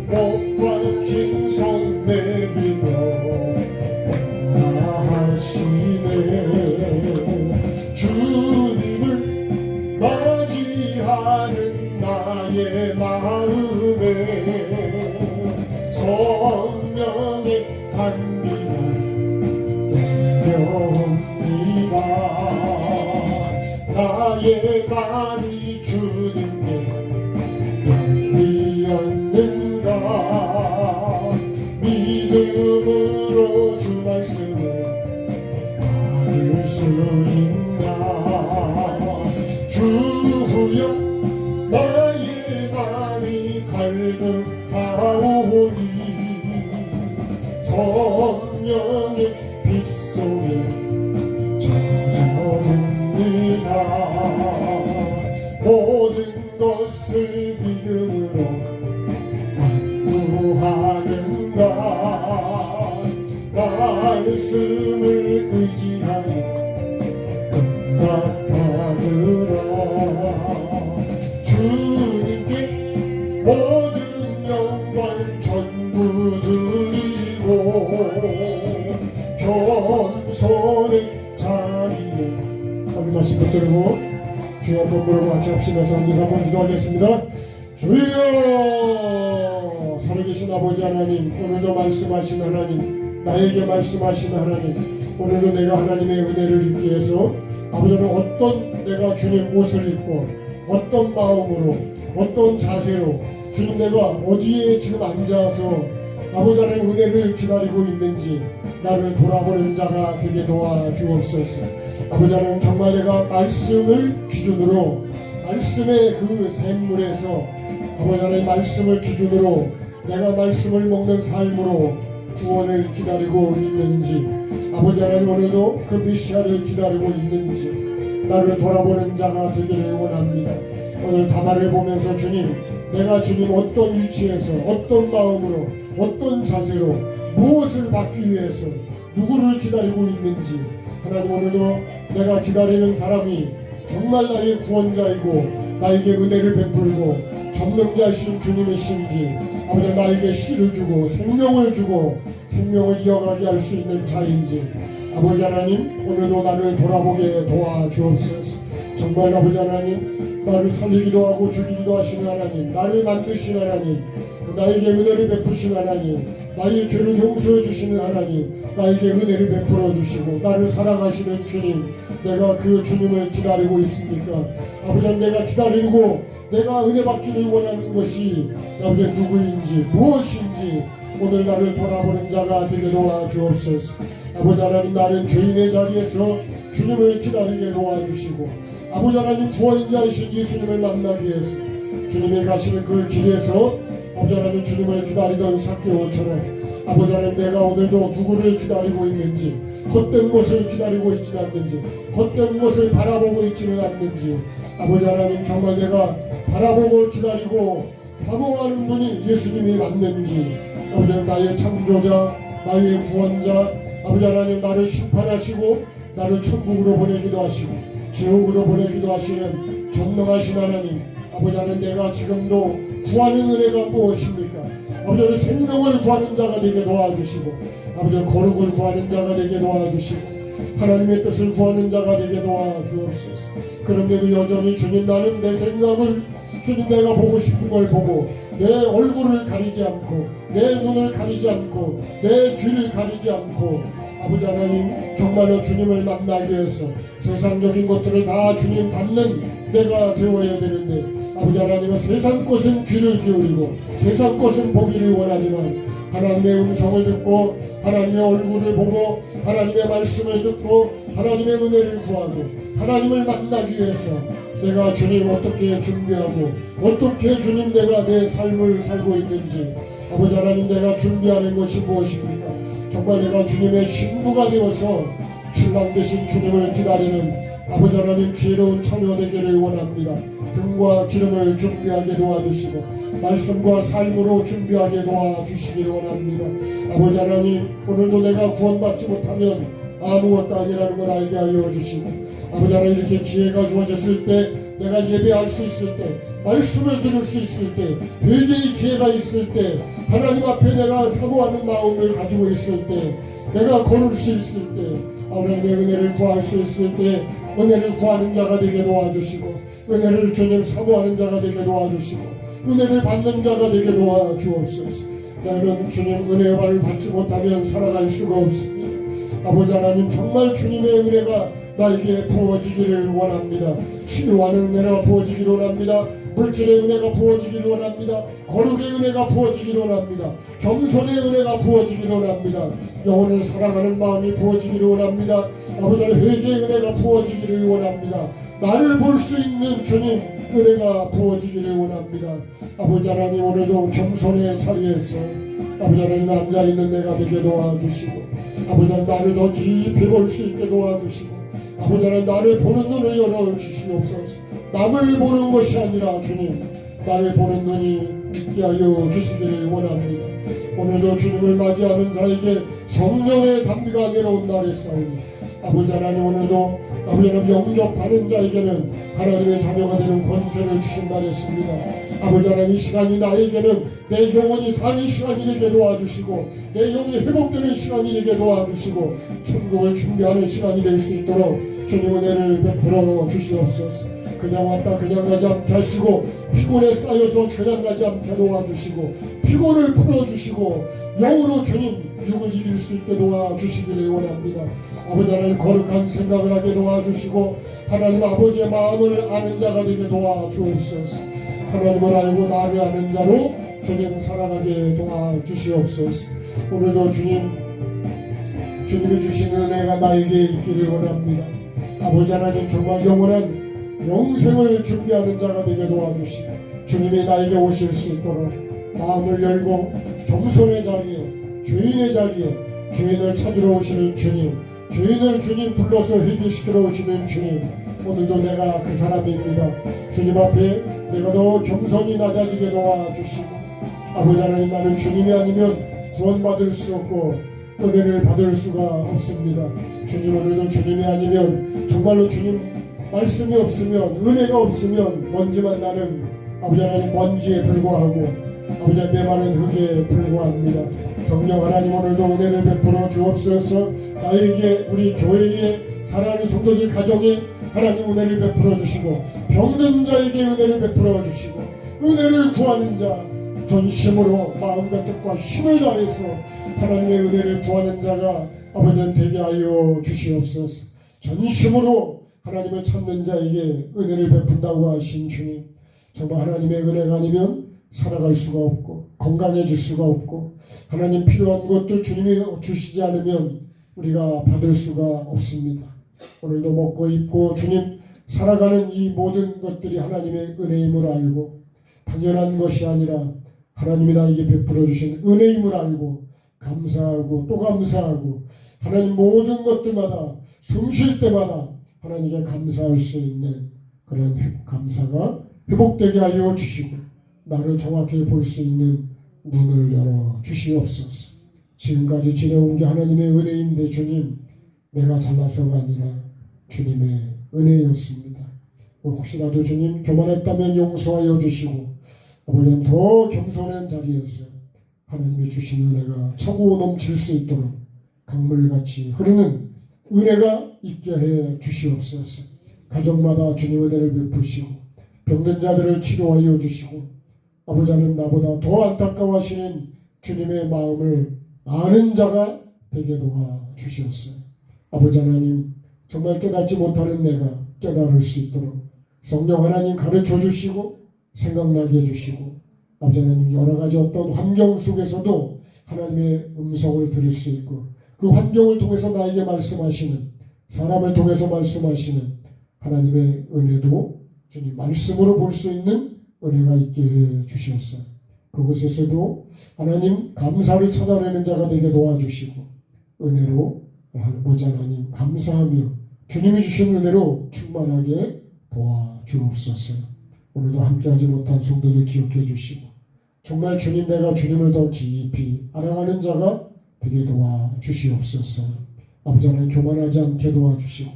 못 박힌 손 내밀어 하시네. 주님을 맞이하는 나의 마음에 성령의 감기가 내려옵니다. 나의 마음이 주님께 열리었는가. 믿음으로 주 말씀을 받을 수 있나. 주여 나의 마음이 갈급하오니 성령의 빛 속에 젖어듭니다. 모든 것을 믿음으로 간구하는가. 말씀을 의지하여 응답하느라. 주님께 모든 영광 전부 드리고 겸손의 자리에 우리 말씀 붙들고 주여 한번 부르고 같이 합시면서 한번 기도하겠습니다. 주여 살아계신 아버지 하나님, 오늘도 말씀하신 하나님, 나에게 말씀하신 하나님, 오늘도 내가 하나님의 은혜를 입기 위해서 아버지는 어떤 내가 주님 옷을 입고 어떤 마음으로 어떤 자세로 주님 내가 어디에 지금 앉아서 아버지 하나님 은혜를 기다리고 있는지 나를 돌아보는 자가 되게 도와주옵소서. 아버지 하나님 정말 내가 말씀을 기준으로 말씀의 그 샘물에서 아버지 하나님 말씀을 기준으로 내가 말씀을 먹는 삶으로 구원을 기다리고 있는지 아버지 하나님 오늘도 그 메시아를 기다리고 있는지 나를 돌아보는 자가 되기를 원합니다. 오늘 다말을 보면서 주님 내가 주님 어떤 위치에서 어떤 마음으로 어떤 자세로 무엇을 받기 위해서 누구를 기다리고 있는지 하나님 오늘도 내가 기다리는 사람이 정말 나의 구원자이고 나에게 은혜를 베풀고 전능자이신 주님이신지 아버지 나에게 씨를 주고 생명을 이어가게 할 수 있는 자인지 아버지 하나님 오늘도 나를 돌아보게 도와주옵소서. 정말 아버지 하나님 나를 살리기도 하고 죽이기도 하시는 하나님, 나를 만드신 하나님, 나에게 은혜를 베푸신 하나님, 나의 죄를 용서해 주시는 하나님, 나에게 은혜를 베풀어 주시고 나를 사랑하시는 주님, 내가 그 주님을 기다리고 있습니까? 아버지 내가 기다리고 내가 은혜 받기를 원하는 것이 아버지 누구인지 무엇인지 오늘 나를 돌아보는 자가 되게 도와주옵소서. 아버지 하나님 나는 죄인의 자리에서 주님을 기다리게 도와주시고 아버지 하나님 구원자이신 예수님을 만나기 위해서 주님이 가시는 그 길에서 아버지 하나님 주님을 기다리던 삭개오처럼 아버지 하나님 내가 오늘도 누구를 기다리고 있는지 헛된 것을 기다리고 있지는 않는지 헛된 것을 바라보고 있지는 않는지 아버지 하나님 정말 내가 바라보고 기다리고 사모하는 분이 예수님이 맞는지 아버지 하나님 나의 창조자 나의 구원자 아버지 하나님 나를 심판하시고 나를 천국으로 보내기도 하시고 지옥으로 보내기도 하시는 전능하신 하나님 아버지 하나님 내가 지금도 구하는 은혜가 무엇입니까? 아버지 하나님 생명을 구하는 자가 되게 도와주시고 아버지 하나님 거룩을 구하는 자가 되게 도와주시고 하나님의 뜻을 구하는 자가 되게 도와주옵소서. 그런데도 여전히 주님 나는 내 생각을 주님 내가 보고 싶은 걸 보고 내 얼굴을 가리지 않고 내 눈을 가리지 않고 내 귀를 가리지 않고 아버지 하나님 정말로 주님을 만나기 위해서 세상적인 것들을 다 주님 받는 때가 되어야 되는데 아버지 하나님은 세상 것은 귀를 기울이고 세상 것은 보기를 원하지만 하나님의 음성을 듣고 하나님의 얼굴을 보고 하나님의 말씀을 듣고 하나님의 은혜를 구하고 하나님을 만나기 위해서 내가 주님 어떻게 준비하고 어떻게 주님 내가 내 삶을 살고 있는지 아버지 하나님 내가 준비하는 것이 무엇입니까? 정말 내가 주님의 신부가 되어서 신랑 되신 주님을 기다리는 아버지 하나님 지혜로운 처녀 되기를 원합니다. 등과 기름을 준비하게 도와주시고 말씀과 삶으로 준비하게 도와주시기를 원합니다. 아버지 하나님 오늘도 내가 구원받지 못하면 아무것도 아니라는 걸 알게 하여 주시고 아버지 하나님 이렇게 기회가 주어졌을 때 내가 예배할 수 있을 때 말씀을 들을 수 있을 때 회개의 기회가 있을 때 하나님 앞에 내가 사모하는 마음을 가지고 있을 때 내가 걸을 수 있을 때 하나님의 은혜를 구할 수 있을 때 은혜를 구하는 자가 되게 도와주시고 은혜를 주님 사모하는 자가 되게 도와주시고 은혜를 받는 자가 되게 도와주옵소서. 나는 주님 은혜를 받지 못하면 살아갈 수가 없습니다. 아버지 하나님 정말 주님의 은혜가 나에게 부어지기를 원합니다. 치유하는 은혜가 부어지기를 원합니다. 물질의 은혜가 부어지기를 원합니다. 거룩의 은혜가 부어지기를 원합니다. 겸손의 은혜가 부어지기를 원합니다. 영혼을 사랑하는 마음이 부어지기를 원합니다. 아버지 회개의 은혜가 부어지기를 원합니다. 나를 볼 수 있는 주님 은혜가 부어지기를 원합니다. 아버지 하나님 오늘도 겸손의 자리에서 아버지 하나님 앉아있는 내가 되게 도와주시고 아버지 하나님 나를 더 깊이 볼 수 있게 도와주시고 아버지 하나님 나를 보는 눈을 열어주시옵소서. 남을 보는 것이 아니라 주님 나를 보는 눈이 있게 하여 주시기를 원합니다. 오늘도 주님을 맞이하는 자에게 성령의 담비가 내려온 날의 싸움이 아버지 하나님 오늘도 아버지 하나님 영접하는 자에게는 하나님의 자녀가 되는 권세를 주신다 했습니다. 아버지 하나님 이 시간이 나에게는 내 영혼이 사는 시간이 되게 도와주시고 내 영이 회복되는 시간이 되게 도와주시고 천국을 준비하는 시간이 될 수 있도록 주님 은혜를 베풀어 주시옵소서. 그냥 왔다 그냥 가지 않게 하시고 피곤에 쌓여서 그냥 가지 않게 도와주시고 피곤을 풀어주시고 영으로 주님 육을 이길 수 있게 도와주시기를 원합니다. 아버지 하나님 거룩한 생각을 하게 도와주시고 하나님 아버지의 마음을 아는 자가 되게 도와주옵소서. 하나님을 알고 나를 아는 자로 주님 살아가게 도와주시옵소서. 오늘도 주님이 주신 은혜가 나에게 있기를 원합니다. 아버지 하나님, 정말 영원한 영생을 준비하는 자가 되게 도와주시고 주님이 나에게 오실 수 있도록 마음을 열고 겸손의 자리에, 주인의 자리에 주인을 찾으러 오시는 주님, 주인을 주님 불러서 회개시키러 오시는 주님, 오늘도 내가 그 사람입니다. 주님 앞에 내가 더 겸손히 낮아지게 도와주시고 아버지 하나님, 나는 주님이 아니면 구원받을 수 없고 은혜를 받을 수가 없습니다. 주님, 오늘도 주님이 아니면 정말로 주님 말씀이 없으면, 은혜가 없으면 먼지만 나는 아버지 하나님 먼지에 불과하고 아버지 하나님 메마른 흙에 불과합니다. 성령 하나님, 오늘도 은혜를 베풀어 주옵소서. 나에게, 우리 교회에, 사랑하는 성도들 가정에 하나님 은혜를 베풀어 주시고 병든 자에게 은혜를 베풀어 주시고 은혜를 구하는 자, 전심으로 마음과 뜻과 힘을 다해서 하나님의 은혜를 구하는 자가 아버지는 되게 하여 주시옵소서. 전심으로 하나님을 찾는 자에게 은혜를 베푼다고 하신 주님, 정말 하나님의 은혜가 아니면 살아갈 수가 없고 건강해질 수가 없고 하나님 필요한 것들 주님이 주시지 않으면 우리가 받을 수가 없습니다. 오늘도 먹고 입고 주님 살아가는 이 모든 것들이 하나님의 은혜임을 알고 당연한 것이 아니라 하나님이 나에게 베풀어 주신 은혜임을 알고 감사하고 또 감사하고 하나님 모든 것들마다 숨 쉴 때마다 하나님께 감사할 수 있는 그런 감사가 회복되게 하여 주시고 나를 정확히 볼 수 있는 눈을 열어 주시옵소서. 지금까지 지내온 게 하나님의 은혜인데 주님, 내가 잘나서가 아니라 주님의 은혜였습니다. 혹시라도 주님 교만했다면 용서하여 주시고 아버지는 더 겸손한 자리에서 하나님이 주신 은혜가 차고 넘칠 수 있도록 강물같이 흐르는 은혜가 있게 해 주시옵소서. 가정마다 주님 은혜를 베푸시고 병든 자들을 치료하여 주시고 아버지 하나님, 나보다 더 안타까워하시는 주님의 마음을 아는 자가 되게 도와주시옵소서. 아버지 하나님, 정말 깨닫지 못하는 내가 깨달을 수 있도록 성령 하나님 가르쳐 주시고 생각나게 해주시고 아버지 하나님, 여러 가지 어떤 환경 속에서도 하나님의 음성을 들을 수 있고 그 환경을 통해서 나에게 말씀하시는, 사람을 통해서 말씀하시는 하나님의 은혜도 주님 말씀으로 볼 수 있는 은혜가 있게 해 주시옵소서. 그곳에서도 하나님 감사를 찾아내는 자가 되게 도와주시고 은혜로 아버지 하나님 감사하며 주님이 주신 은혜로 충만하게 도와주옵소서. 오늘도 함께하지 못한 성도들 기억해 주시고 정말 주님, 내가 주님을 더 깊이 알아가는 자가 되게 도와주시옵소서. 아버지 하나님, 교만하지 않게 도와주시고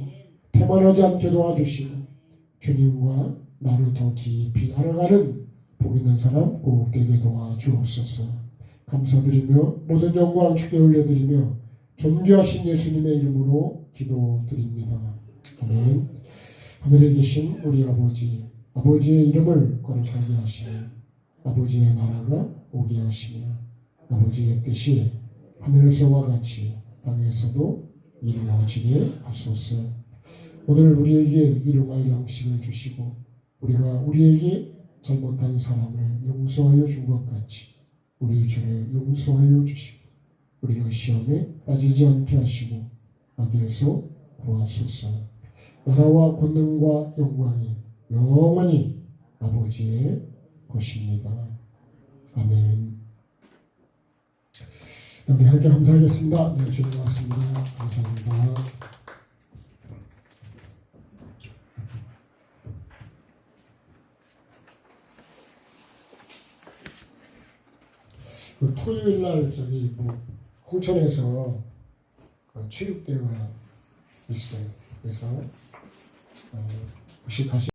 태만하지 않게 도와주시고 주님과 나를 더 깊이 알아가는 복 있는 사람 꼭 되게 도와주옵소서. 감사드리며 모든 영광 주께 올려드리며 존귀하신 예수님의 이름으로 기도드립니다. 아멘. 하늘에 계신 우리 아버지, 아버지의 이름을 거룩하게 하시며 아버지의 나라가 오게 하시며 아버지의 뜻이 하늘에서와 같이 땅에서도 이루어지게 하소서. 오늘 우리에게 일용할 양식을 주시고 우리가 우리에게 잘못한 사람을 용서하여 준 것 같이 우리 죄를 용서하여 주시고 우리를 시험에 빠지지 않게 하시고 악에서 구하소서. 나라와 권능과 영광이 영원히 아버지의 것입니다. 아멘. 우리 하나님께 감사하겠습니다. 네, 주님 고맙습니다. 감사합니다. 그 토요일 날 저기 홍천에서 체육대회가 있어요. 그래서 혹시 가시